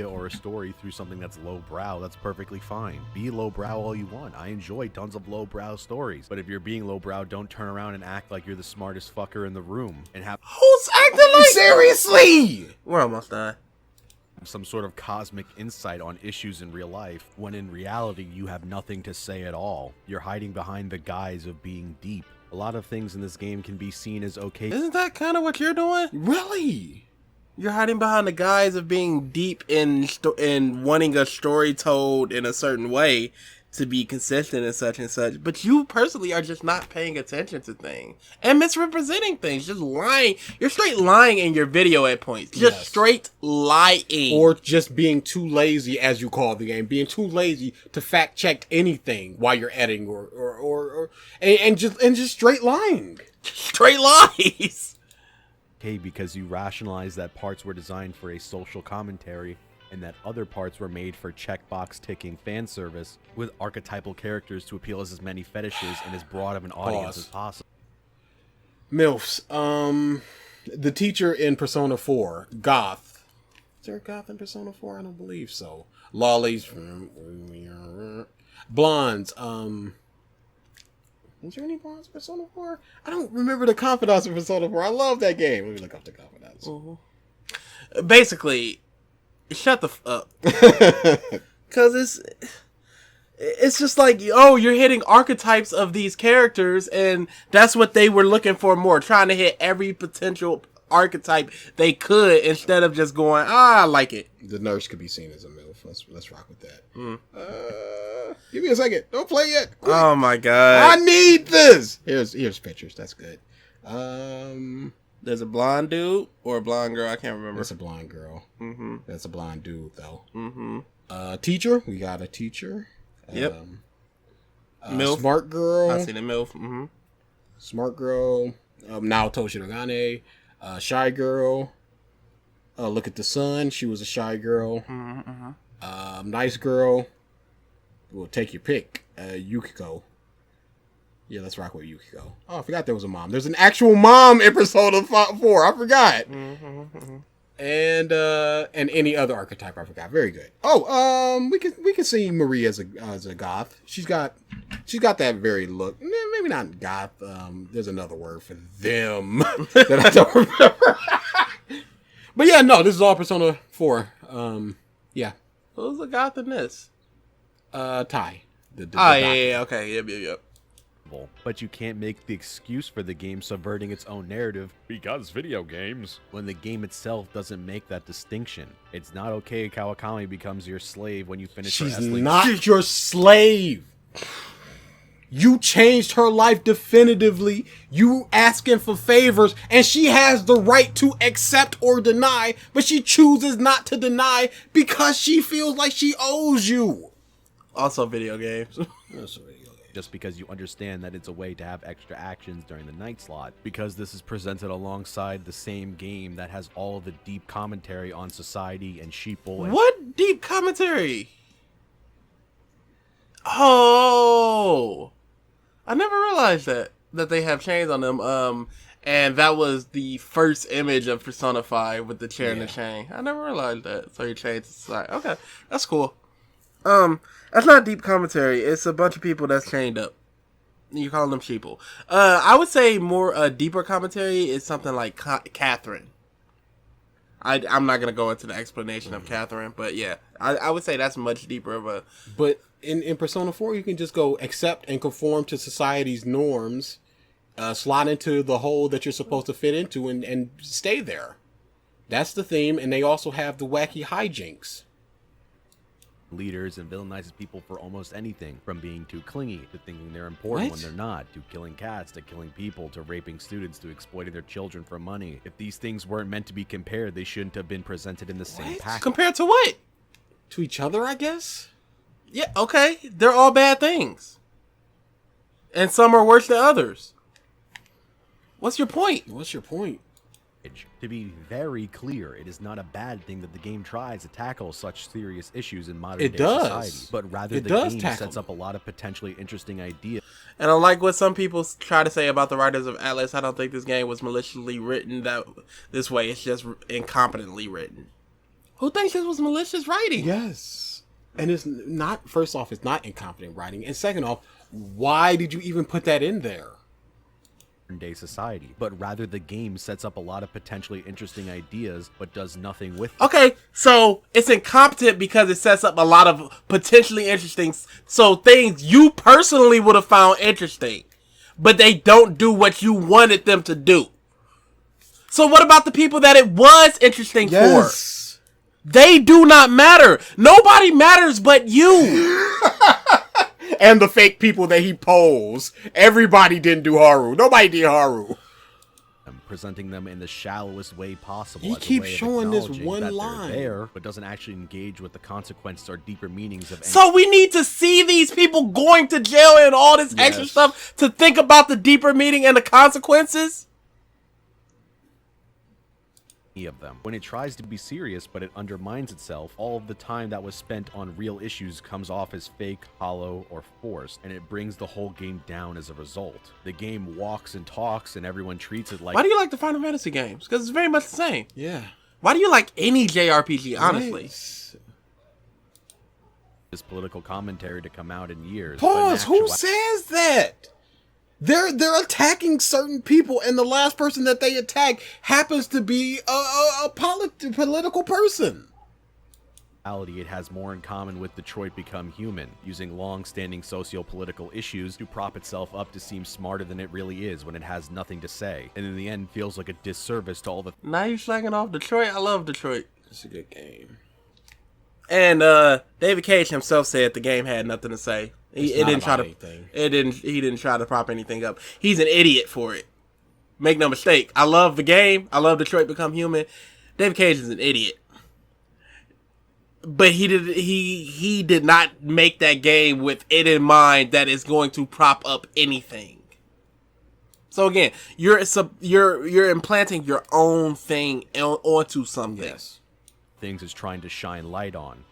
or a story through something that's lowbrow, that's perfectly fine. Be lowbrow all you want. I enjoy tons of lowbrow stories. But if you're being lowbrow, don't turn around and act like you're the smartest fucker in the room and have Who's acting like Seriously! We're almost done. some sort of cosmic insight on issues in real life, when in reality you have nothing to say at all. You're hiding behind the guise of being deep. A lot of things in this game can be seen as okay. Isn't that kind of what you're doing? Really? You're hiding behind the guise of being deep in wanting a story told in a certain way to be consistent and such. But you personally are just not paying attention to things and misrepresenting things. Just lying. You're straight lying in your video at points. Just Yes. straight lying. Or just being too lazy, as you call the game, being too lazy to fact check anything while you're editing, and just straight lying. straight lies. Okay, because you rationalize that parts were designed for a social commentary and that other parts were made for checkbox ticking fan service with archetypal characters to appeal as many fetishes and as broad of an audience as possible. MILFs. The teacher in Persona 4, Goth. Is there a Goth in Persona 4? I don't believe so. Lollies. Blondes. Is there any blondes in Persona 4? I don't remember the confidants in Persona 4. I love that game. Let me look up the confidants. Basically, shut the up. Because it's just like, oh, you're hitting archetypes of these characters, and that's what they were looking for more, trying to hit every potential archetype they could instead of just going, I like it. The nurse could be seen as a MILF. Let's rock with that. Give me a second. Don't play yet. Quick. Oh my god. I need this. Here's pictures. That's good. There's a blonde dude or a blonde girl, I can't remember. That's a blonde girl. Mm-hmm. That's a blonde dude though. Mm-hmm. Teacher. We got a teacher. Yep. MILF. Smart girl. I see the MILF. Mm-hmm. Smart girl. Naoto Shirogane. Shy girl. Look at the sun. She was a shy girl. Nice girl. We'll take your pick. Yukiko. Yeah, let's rock with Yukiko. Oh, I forgot there was a mom. There's an actual mom in Persona 4. I forgot. And any other archetype I forgot. Very good. Oh, we can see Marie as a goth. She's got that very look. Maybe not goth. There's another word for them that I don't remember. But yeah, no, this is all Persona 4. Yeah. Who's the goth in this? Tai. Yeah, okay, yep. But you can't make the excuse for the game subverting its own narrative because video games, when the game itself doesn't make that distinction. It's not okay Kawakami becomes your slave when you finish her She's S-Link. not your slave. You changed her life definitively. You asking for favors, and she has the right to accept or deny, but she chooses not to deny because she feels like she owes you. Also video games. Just because you understand that it's a way to have extra actions during the night slot, because this is presented alongside the same game that has all of the deep commentary on society and sheeple. And What deep commentary? Oh, I never realized that they have chains on them. And that was the first image of Persona 5 with the chair and the chain. I never realized that. So you're chained to society. Okay, that's cool. That's not deep commentary. It's a bunch of people that's chained up. You call them sheeple. I would say more deeper commentary is something like Catherine. I'm not gonna go into the explanation of Catherine, but yeah, I would say that's much deeper of a. But in Persona 4, you can just go accept and conform to society's norms, slot into the hole that you're supposed to fit into, and stay there. That's the theme, and they also have the wacky hijinks. leaders and villainizes people for almost anything, from being too clingy to thinking they're important when they're not, to killing cats, to killing people, to raping students, to exploiting their children for money. If these things weren't meant to be compared, they shouldn't have been presented in the same package. Compared to what? To each other, I guess? Yeah, okay. They're all bad things. And some are worse than others. What's your point? What's your point? To be very clear, it is not a bad thing that the game tries to tackle such serious issues in modern day society, but rather the game sets up a lot of potentially interesting ideas. And unlike what some people try to say about the writers of Atlas, I don't think this game was maliciously written this way. It's just incompetently written. Who thinks this was malicious writing? Yes. And it's not, first off, it's not incompetent writing. And second off, why did you even put that in there? Day society, but rather the game sets up a lot of potentially interesting ideas but does nothing with them. Okay, so it's incompetent because it sets up a lot of potentially interesting things you personally would have found interesting, but they don't do what you wanted them to do. So what about the people that it was interesting for? They do not matter. Nobody matters but you. And the fake people that he posed. Everybody didn't do Haru. Nobody did Haru. Presenting them in the shallowest way possible. He keeps showing this one line there, but doesn't actually engage with the consequences or deeper meanings of. So we need to see these people going to jail and all this extra stuff to think about the deeper meaning and the consequences. Of them. When it tries to be serious, but it undermines itself, all of the time that was spent on real issues comes off as fake, hollow, or forced, and it brings the whole game down as a result. The game walks and talks, and everyone treats it like. Why do you like the Final Fantasy games? Because it's very much the same. Yeah. Why do you like any JRPG, honestly? This political commentary to come out in years. Pause. Who says that? They're attacking certain people, and the last person that they attack happens to be a political person. It has more in common with Detroit Become Human, using long-standing socio-political issues to prop itself up to seem smarter than it really is when it has nothing to say, and in the end feels like a disservice to all the. Now you slagging off Detroit? I love Detroit. It's a good game. And David Cage himself said the game had nothing to say. He didn't try to prop anything up. He's an idiot for it. Make no mistake. I love the game. I love Detroit Become Human. David Cage is an idiot. But he did not make that game with it in mind that it's going to prop up anything. So again, you're implanting your own thing onto something. Yes. Things is trying to shine light on.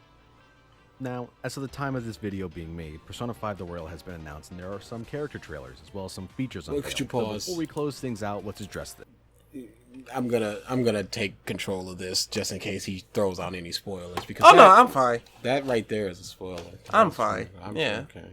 Now, as of the time of this video being made, Persona 5 The Royal has been announced, and there are some character trailers as well as some features unveiled. Could you pause? So before we close things out, let's address this. I'm gonna take control of this just in case he throws out any spoilers. Because I'm fine. That right there is a spoiler. I'm fine. Yeah. Okay.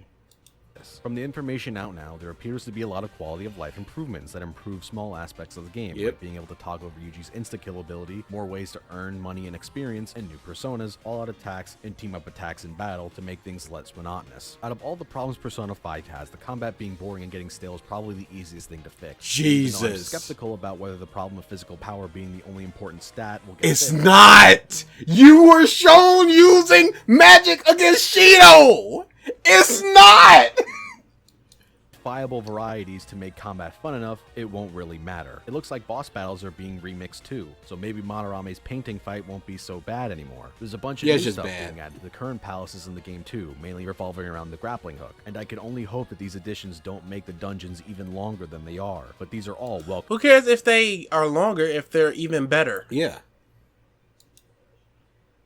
From the information out now, there appears to be a lot of quality of life improvements that improve small aspects of the game, like being able to toggle Ryuji's insta-kill ability, more ways to earn money and experience, and new personas, all-out attacks, and team-up attacks in battle to make things less monotonous. Out of all the problems Persona 5 has, the combat being boring and getting stale is probably the easiest thing to fix. Jesus. I'm skeptical about whether the problem of physical power being the only important stat will get It's fixed. not! You were shown using magic against Shido! It's not! Viable varieties to make combat fun enough, it won't really matter. It looks like boss battles are being remixed too, so maybe Monораme's painting fight won't be so bad anymore. There's a bunch of new stuff being added to the current palaces in the game too, mainly revolving around the grappling hook, and I can only hope that these additions don't make the dungeons even longer than they are, but these are all welcome. Who cares if they are longer if they're even better? Yeah.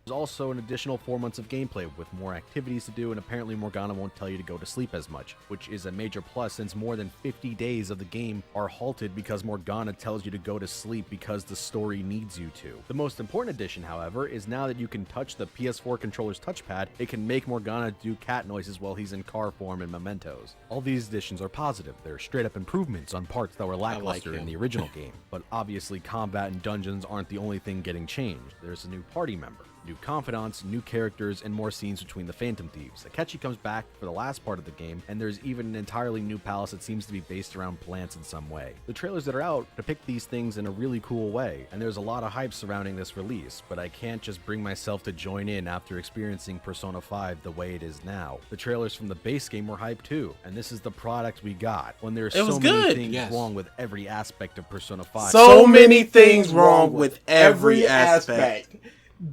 There's also an additional 4 months of gameplay with more activities to do, and apparently Morgana won't tell you to go to sleep as much, which is a major plus since more than 50 days of the game are halted because Morgana tells you to go to sleep because the story needs you to. The most important addition, however, is now that you can touch the PS4 controller's touchpad, it can make Morgana do cat noises while he's in car form in Mementos. All these additions are positive. They're straight up improvements on parts that were lackluster in the original game, but obviously combat and dungeons aren't the only thing getting changed. There's a new party member. New confidants, new characters, and more scenes between the Phantom Thieves. Akechi comes back for the last part of the game, and there's even an entirely new palace that seems to be based around plants in some way. The trailers that are out depict these things in a really cool way, and there's a lot of hype surrounding this release, but I can't just bring myself to join in after experiencing Persona 5 the way it is now. The trailers from the base game were hype too, and this is the product we got. When there's so many things wrong with every aspect of Persona 5. So many things wrong with every aspect.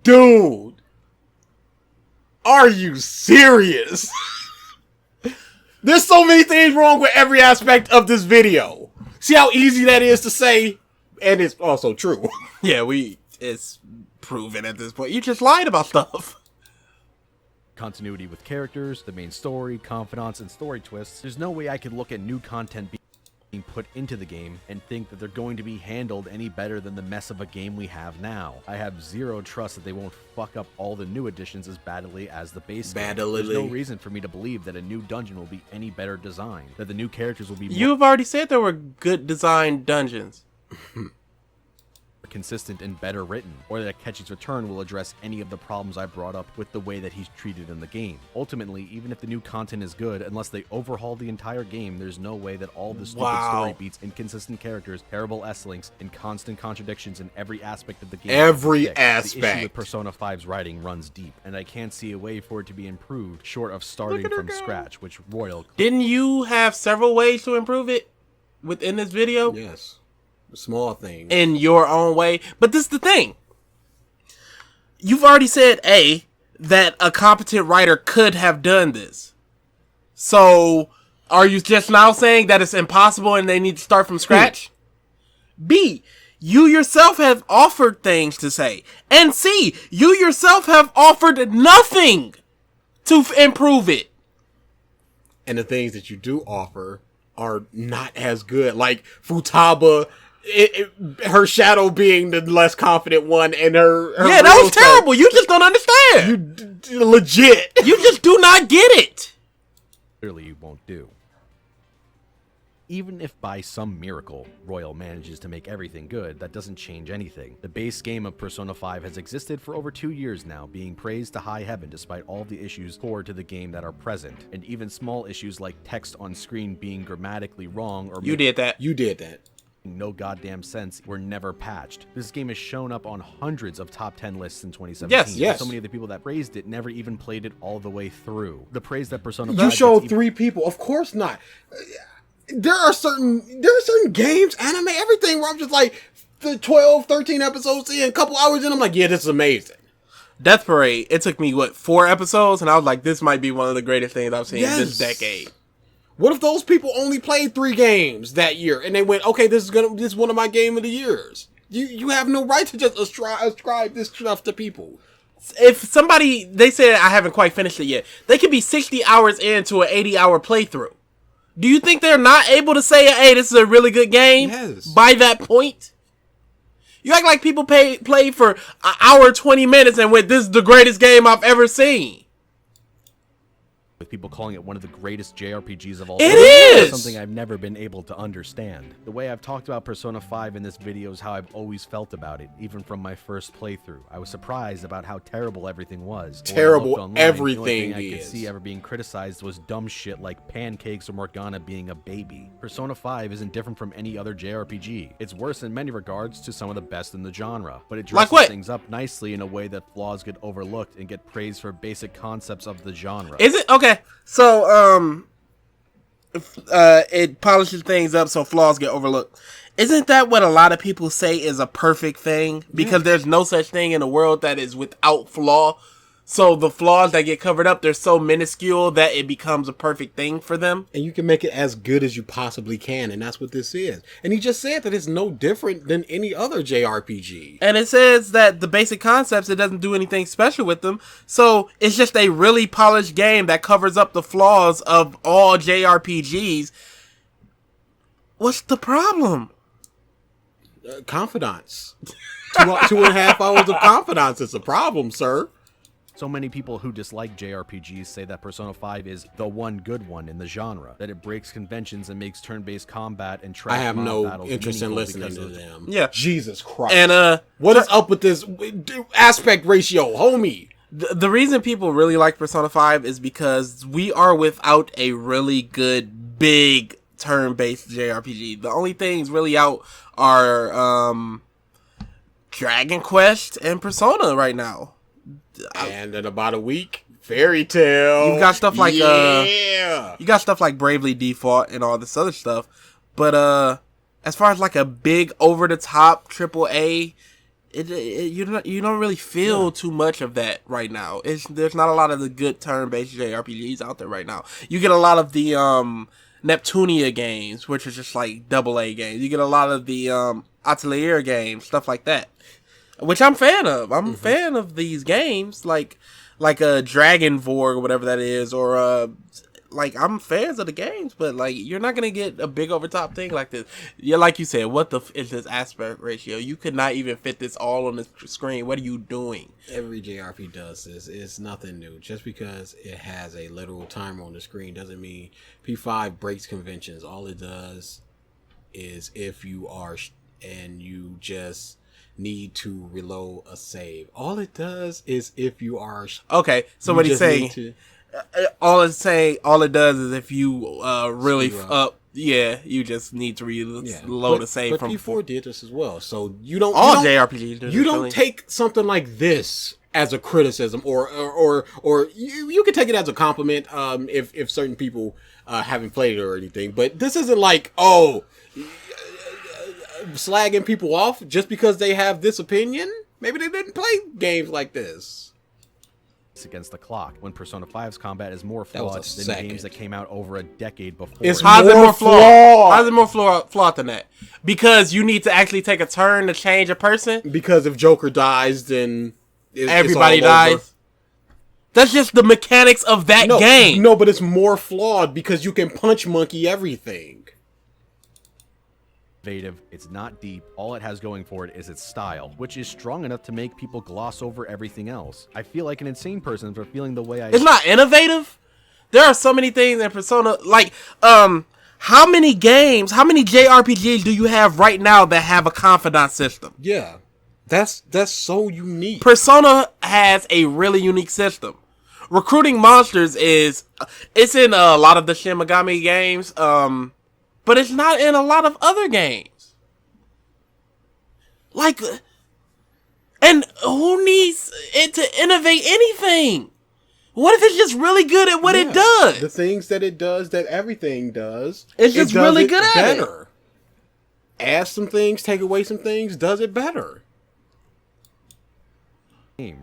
Dude, are you serious? There's so many things wrong with every aspect of this video. See how easy that is to say? And it's also true. Yeah, it's proven at this point. You just lied about stuff. Continuity with characters, the main story, confidants, and story twists. There's no way I could look at new content being put into the game and think that they're going to be handled any better than the mess of a game we have now. I have zero trust that they won't fuck up all the new additions as badly as the base game. There's no reason for me to believe that a new dungeon will be any better designed, that the new characters will be more You've already said there were good designed dungeons. consistent and better written, or that Akechi's return will address any of the problems I brought up with the way that he's treated in the game. Ultimately, even if the new content is good, unless they overhaul the entire game, there's no way that all the stupid story beats, inconsistent characters, terrible S-links, and constant contradictions in every aspect of the game. The issue with Persona 5's writing runs deep, and I can't see a way for it to be improved short of starting from scratch, which Royal... Didn't you have several ways to improve it within this video? Yes. Small things. In your own way. But this is the thing. You've already said, A, that a competent writer could have done this. So, are you just now saying that it's impossible and they need to start from scratch? B, you yourself have offered things to say. And C, you yourself have offered nothing to improve it. And the things that you do offer are not as good. Like Futaba... her shadow being the less confident one, and her yeah, that was terrible. You just don't understand. You legit. You just do not get it. Clearly, you won't do. Even if by some miracle Royal manages to make everything good, that doesn't change anything. The base game of Persona 5 has existed for over 2 years now, being praised to high heaven despite all the issues core to the game that are present, and even small issues like text on screen being grammatically wrong or You did that. no goddamn sense were never patched. This game has shown up on hundreds of top 10 lists in 2017. Yes. So many of the people that praised it never even played it all the way through. The praise that Persona 5 You showed 3 people. Of course not. There are certain games, anime, everything where I'm just like the 12, 13 episodes in, a couple hours in, I'm like, yeah, this is amazing. Death Parade, it took me, 4 episodes? And I was like, this might be one of the greatest things I've seen this decade. What if those people only played 3 games that year and they went, okay, this is one of my game of the years? You have no right to just ascribe this stuff to people. If somebody, they said I haven't quite finished it yet, they could be 60 hours into an 80-hour playthrough. Do you think they're not able to say, hey, this is a really good game? Yes. By that point? You act like people play for an hour, 20 minutes and went, this is the greatest game I've ever seen. With people calling it one of the greatest JRPGs of all time. It is! Something I've never been able to understand. The way I've talked about Persona 5 in this video is how I've always felt about it, even from my first playthrough. I was surprised about how terrible everything was. Terrible everything the only thing I could is. see ever being criticized was dumb shit like pancakes or Morgana being a baby. Persona 5 isn't different from any other JRPG. It's worse in many regards to some of the best in the genre, but it dresses things up nicely in a way that flaws get overlooked and get praised for basic concepts of the genre. Is it? Okay. So, it polishes things up so flaws get overlooked. Isn't that what a lot of people say is a perfect thing? Because there's no such thing in the world that is without flaw. So the flaws that get covered up, they're so minuscule that it becomes a perfect thing for them. And you can make it as good as you possibly can, and that's what this is. And he just said that it's no different than any other JRPG. And it says that the basic concepts, it doesn't do anything special with them. So it's just a really polished game that covers up the flaws of all JRPGs. What's the problem? Confidants. 2.5 hours of confidants is a problem, sir. So many people who dislike JRPGs say that Persona 5 is the one good one in the genre, that it breaks conventions and makes turn-based combat and trash I have mob no battles interest in meaningful listening because to of- them. Yeah. Jesus Christ. And what is up with this aspect ratio, homie? the reason people really like Persona 5 is because we are without a really good, big turn-based JRPG. The only things really out are Dragon Quest and Persona right now. And in about a week, Fairy Tail. You've got stuff like yeah. you got stuff like Bravely Default and all this other stuff. But as far as like a big over-the-top AAA, you don't really feel too much of that right now. There's not a lot of the good turn-based JRPGs out there right now. You get a lot of the Neptunia games, which are just like AA games. You get a lot of the Atelier games, stuff like that, which I'm a fan of. I'm a fan of these games, like a Dragon Vorg or whatever that is, or like I'm fans of the games, but like you're not gonna get a big over top thing like this. Yeah, like you said, what the is this aspect ratio? You could not even fit this all on the screen. What are you doing? Every JRP does this. It's nothing new. Just because it has a literal timer on the screen doesn't mean P5 breaks conventions. All it does is if you are and you just need to reload a save. All it does is if you are Okay, so what he's saying. All it does is if you really you just need to reload a save but from. P4 did this as well. So you don't JRPGs do you this, don't really. take something like this as a criticism or you can take it as a compliment if certain people haven't played it or anything. But this isn't like slagging people off just because they have this opinion. Maybe they didn't play games like this. Against the clock, when Persona 5's combat is more was a flawed than second. games that came out over a decade before. How's it more flawed? How's it more flawed than that? Because you need to actually take a turn to change a person. Because if Joker dies, then Everybody it's all dies. over. That's just the mechanics of that game. No, but it's more flawed because you can punch monkey everything. Innovative, it's not deep. All it has going for it is its style, which is strong enough to make people gloss over everything else. I feel like an insane person for feeling the way I. It's not innovative. There are so many things in Persona, like how many JRPGs do you have right now that have a confidant system? Yeah, that's so unique. Persona has a really unique system. Recruiting monsters it's in a lot of the Shin Megami games, but it's not in a lot of other games. Like, and who needs it to innovate anything? What if it's just really good at what it does? The things that it does, that everything does, It's just really good at it. better. Add some things, take away some things, does it better.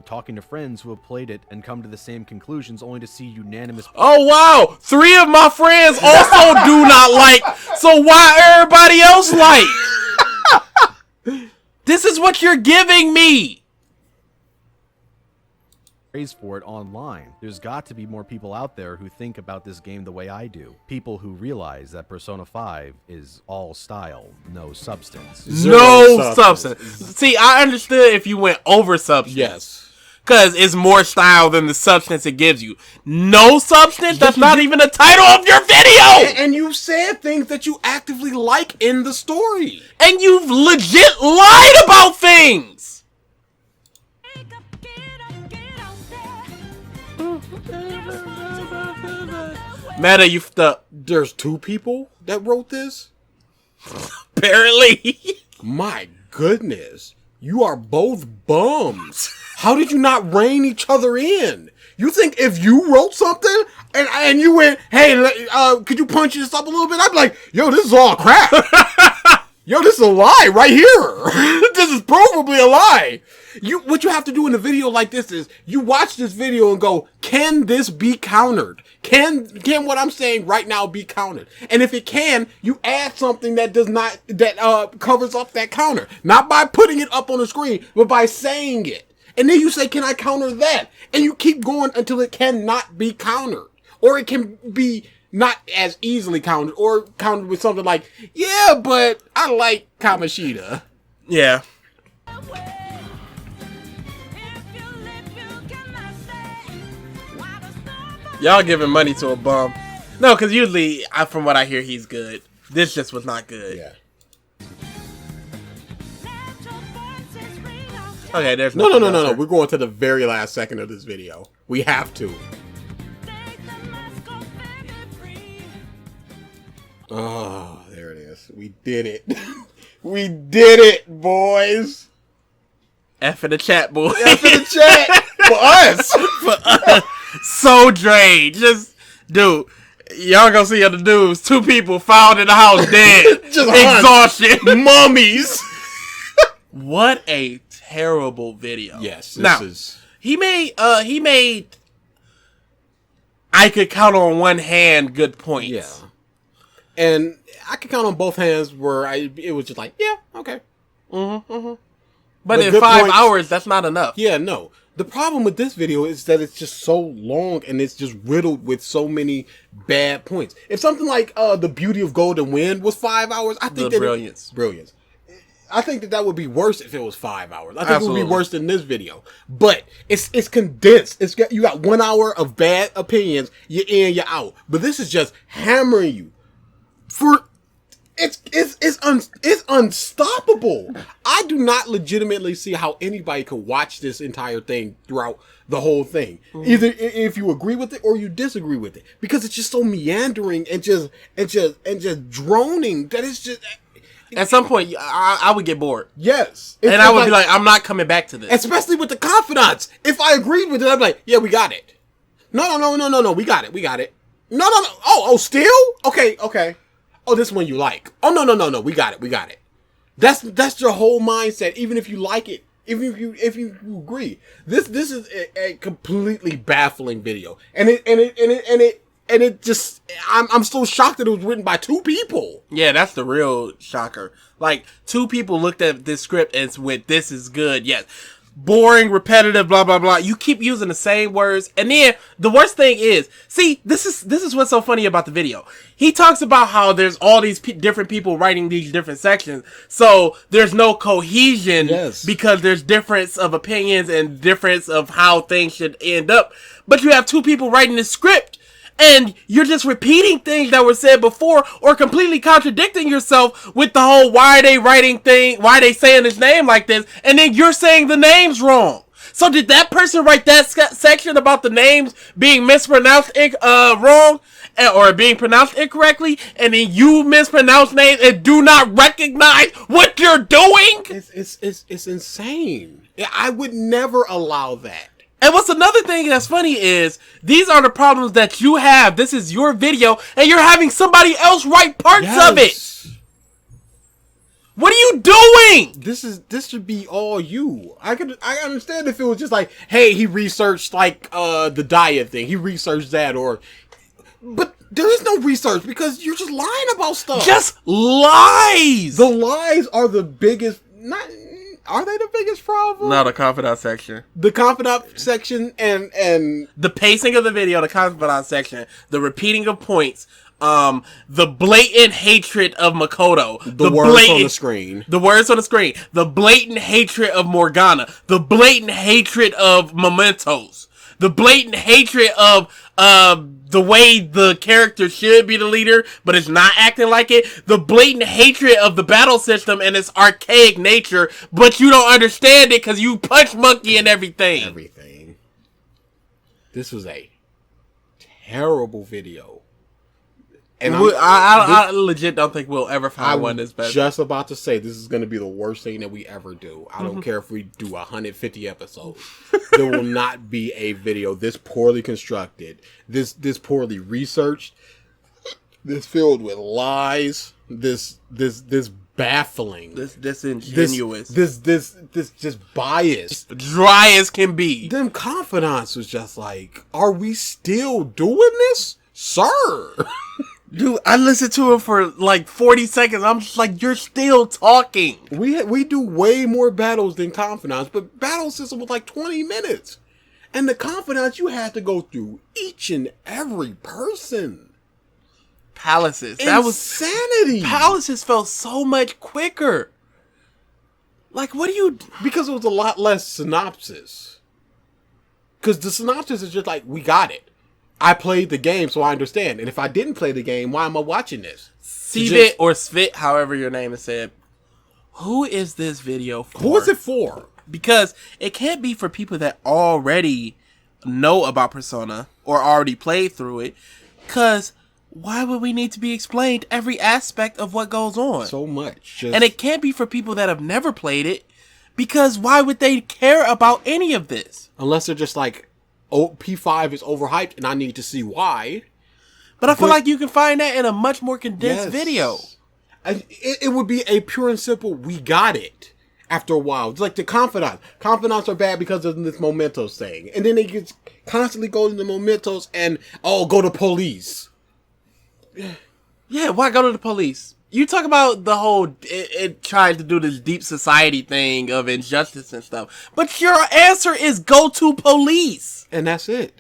Talking to friends who have played it and come to the same conclusions only to see unanimous. Oh wow! 3 of my friends also do not like. So why everybody else like? This is what you're giving me. Praise for it online. There's got to be more people out there who think about this game the way I do. People who realize that Persona 5 is all style, no substance. No substance. See, I understood if you went over substance. Yes. Because it's more style than the substance it gives you. No substance? That's not even the title of your video! And you said things that you actively like in the story. And you've legit lied about things! Meta, you There's 2 people that wrote this? apparently. My goodness. You are both bums. How did you not rein each other in? You think if you wrote something and you went, hey, could you punch this up a little bit? I'd be like, yo, this is all crap. Yo, this is a lie right here. This is provably a lie. What you have to do in a video like this is you watch this video and go, can this be countered? Can what I'm saying right now be countered? And if it can, you add something that covers up that counter. Not by putting it up on the screen, but by saying it. And then you say, can I counter that? And you keep going until it cannot be countered. Or it can be not as easily countered. Or countered with something like, yeah, but I like Kamoshida. Yeah. Y'all giving money to a bum. No, because usually, from what I hear, he's good. This just was not good. Yeah. Okay, there's No. nothing else here. We're going to the very last second of this video. We have to. Oh, there it is. We did it. We did it, boys. F in the chat, boy. F in the chat. For us. So drained. Just, dude, y'all gonna see on the news, 2 people found in the house dead. Just exhaustion. Mummies. What a terrible video. Yes, this now, is... he made I could count on one hand good points. Yeah. And I could count on both hands where it was just like, yeah, okay. But in good 5 points. hours, that's not enough. Yeah, no. The problem with this video is that it's just so long and it's just riddled with so many bad points. If something like The Beauty of Golden Wind was 5 hours, I think Brilliance. Brilliance. I think that would be worse if it was 5 hours. I think Absolutely. it would be worse than this video. But it's condensed. You got 1 hour of bad opinions. You're in, you're out. But this is just hammering you. It's unstoppable. I do not legitimately see how anybody could watch this entire thing throughout the whole thing. Either if you agree with it or you disagree with it, because it's just so meandering and just droning that it's just. At some point, I would get bored. Yes, And I would be like, I'm not coming back to this. especially with the confidants. If I agreed with it, I'd be like, yeah, we got it. No, we got it. No. Oh, still? Okay. Oh, this one you like. Oh, no, we got it. That's your whole mindset, even if you like it, even if you agree. This is a completely baffling video. And it just, I'm so shocked that it was written by 2 people. Yeah, that's the real shocker. Like, 2 people looked at this script and went, this is good. Yes. Boring, repetitive, blah, blah, blah. You keep using the same words. And then the worst thing is, see, this is what's so funny about the video. He talks about how there's all these different people writing these different sections. So there's no cohesion because there's difference of opinions and difference of how things should end up. But you have 2 people writing the script. And you're just repeating things that were said before or completely contradicting yourself with the whole why are they writing thing, why are they saying his name like this, and then you're saying the names wrong. So did that person write that section about the names being mispronounced wrong or being pronounced incorrectly, and then you mispronounce names and do not recognize what you're doing? It's insane. I would never allow that. And what's another thing that's funny is, these are the problems that you have. This is your video, and you're having somebody else write parts of it. What are you doing? This should be all you. I understand if it was just like, hey, he researched like the diet thing. He researched that, but there is no research because you're just lying about stuff. Just lies. The lies are the biggest. Are they the biggest problem? No, the confidant section. The confidant section and the pacing of the video, the confidant section, the repeating of points, the blatant hatred of Makoto, the words on the screen, the blatant hatred of Morgana, the blatant hatred of Mementos, the blatant hatred of the way the character should be the leader, but it's not acting like it. The blatant hatred of the battle system and its archaic nature, but you don't understand it because you punch monkey and everything. This was a terrible video. And I legit don't think we'll ever find one that's better. Just about to say, this is going to be the worst thing that we ever do. I don't care if we do 150 episodes. There will not be a video this poorly constructed, this poorly researched, this filled with lies, this baffling, this disingenuous, this just biased, dry as can be. Them confidants was just like, are we still doing this, sir? Dude, I listened to it for like 40 seconds. I'm just like, you're still talking. We do way more battles than confidants, but battle system was like 20 minutes. And the confidants, you had to go through each and every person. Palaces. That was insanity. Palaces felt so much quicker. Like, what do you... Because it was a lot less synopsis. Because the synopsis is just like, we got it. I played the game, so I understand. And if I didn't play the game, why am I watching this? Cvit or Cvit, however your name is said. Who is this video for? Who is it for? Because it can't be for people that already know about Persona or already played through it. Because why would we need to be explained every aspect of what goes on? So much. And it can't be for people that have never played it. Because why would they care about any of this? Unless they're just like, oh, P5 is overhyped and I need to see why. But I feel like you can find that in a much more condensed video. It would be a pure and simple, we got it. After a while. It's like the confidants. Confidants are bad because of this momentos thing. And then they just constantly go to the momentos and, go to police. Yeah, why go to the police? You talk about the whole, it tried to do this deep society thing of injustice and stuff. But your answer is go to police. And that's it.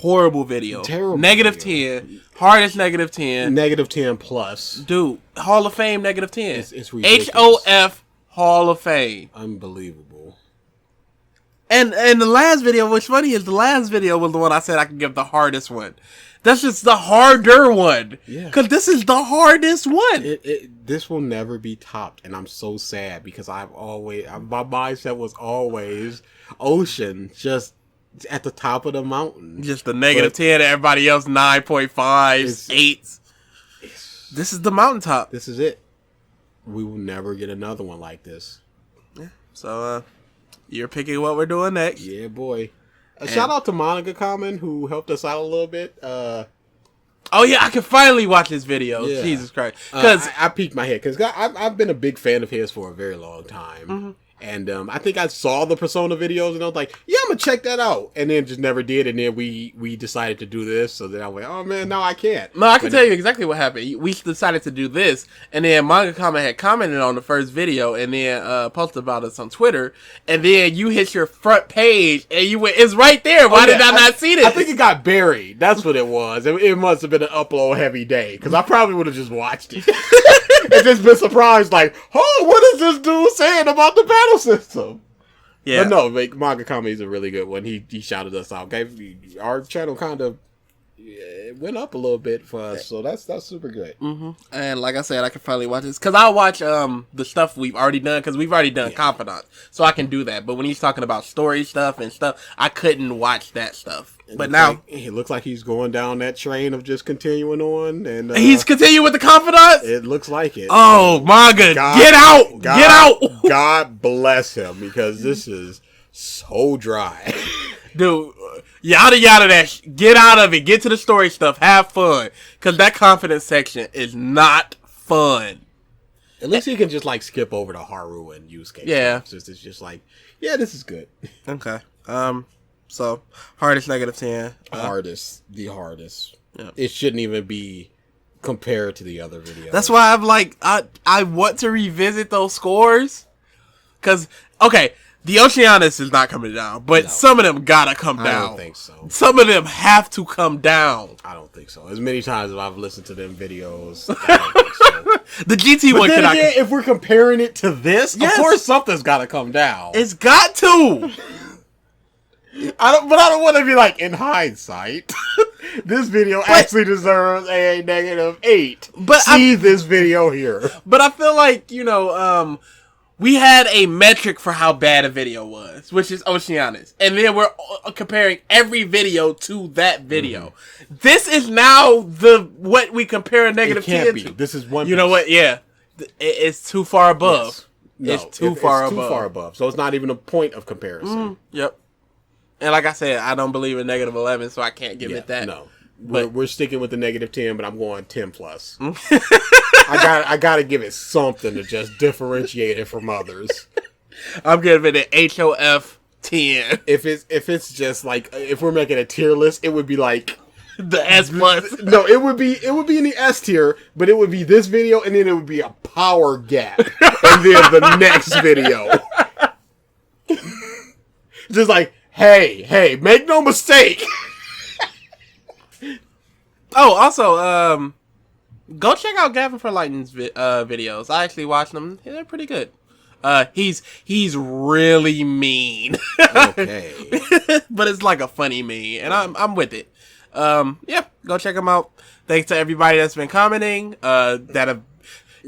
Horrible video. Terrible. -10. Hardest -10. -10 plus. Dude, Hall of Fame -10. It's ridiculous. HOF Hall of Fame. Unbelievable. And the last video, what's funny is the last video was the one I said I could give the hardest one. That's just the harder one. Yeah. Because this is the hardest one. This will never be topped. And I'm so sad because my mindset was always Ocean just at the top of the mountain. Just the -10, everybody else 9.5s, 8s. This is the mountaintop. This is it. We will never get another one like this. Yeah. So, you're picking what we're doing next. Yeah, boy. Shout out to Monica Common, who helped us out a little bit. Oh, yeah, I can finally watch this video. Yeah. Jesus Christ. Because I peeked my head, because I've been a big fan of his for a very long time. Mm-hmm. And I think I saw the Persona videos, and I was like, yeah, I'm going to check that out. And then just never did, and then we decided to do this, so then I went, oh, man, no, I can't. No, I can tell you exactly what happened. We decided to do this, and then Manga Comment had commented on the first video, and then posted about us on Twitter, and then you hit your front page, and you went, it's right there. Why did I not see this? I think it got buried. That's what it was. It must have been an upload-heavy day, because I probably would have just watched it. And just been surprised, like, oh, what is this dude saying about the battle system? Yeah. But no, Manga Kami is a really good one. He shouted us out. Our channel kind of went up a little bit for us, so that's super good. Mm-hmm. And like I said, I can finally watch this. Because I watch the stuff we've already done, because we've already done Confidants. So I can do that. But when he's talking about story stuff and stuff, I couldn't watch that stuff. But now it looks like he's going down that train of just continuing on, and he's continuing with the Confidants. It looks like it. Oh, Manga, get out! Get out! God bless him, because this is so dry, dude. Yada yada that. Get out of it. Get to the story stuff. Have fun, because that confidence section is not fun. At least you can just like skip over the Haru and Yusuke. Yeah, it's just like, yeah, this is good. Okay. So, hardest -10. The hardest. Yeah. It shouldn't even be compared to the other videos. That's why I'm like, I want to revisit those scores. Because, okay, the Oceanus is not coming down, but some of them gotta come down. I don't think so. Some of them have to come down. I don't think so. As many times as I've listened to them videos, I don't think so. The GT but one then cannot. Again, if we're comparing it to this, yes, of course something's gotta come down. It's got to. I don't want to be like, in hindsight, this video actually deserves a -8. But see this video here. But I feel like, we had a metric for how bad a video was, which is Oceanus. And then we're comparing every video to that video. Mm. This is now what we compare a -10 to. This is one. You know what? Yeah. It's too far above. Yes. No, it's too far above. Too far above. So it's not even a point of comparison. Yep. And like I said, I don't believe in -11, so I can't give it that. No. But we're sticking with the -10, but I'm going 10 plus. I gotta give it something to just differentiate it from others. I'm giving it HOF 10. If it's just like, if we're making a tier list, it would be like the S plus. No, it would be in the S tier, but it would be this video, and then it would be a power gap, and then the next video. Just like, hey, make no mistake. Oh, also, go check out Gavin for Lightning's videos. I actually watched them. They're pretty good. He's really mean. Okay. But it's like a funny meme, and I'm with it. Yeah, go check him out. Thanks to everybody that's been commenting.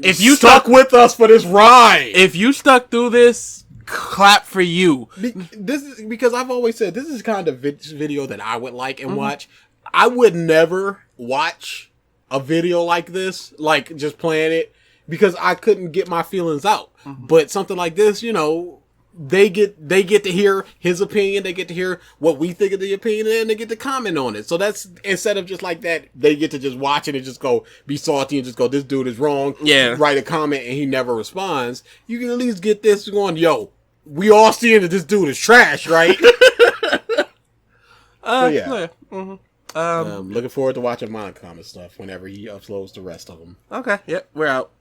If you stuck with us for this ride. if you stuck through this, clap for you. This is because I've always said this is kind of video that I would like and watch. I would never watch a video like this, like just playing it, because I couldn't get my feelings out. But something like this, you know, they get to hear his opinion, they get to hear what we think of the opinion, and they get to comment on it. So that's, instead of just like that, they get to just watch it and just go be salty and just go, this dude is wrong. Yeah. Write a comment and he never responds. You can at least get this going, yo, we all seeing that this dude is trash, right? So yeah. Looking forward to watching my comment stuff whenever he uploads the rest of them. Okay, yep, we're out.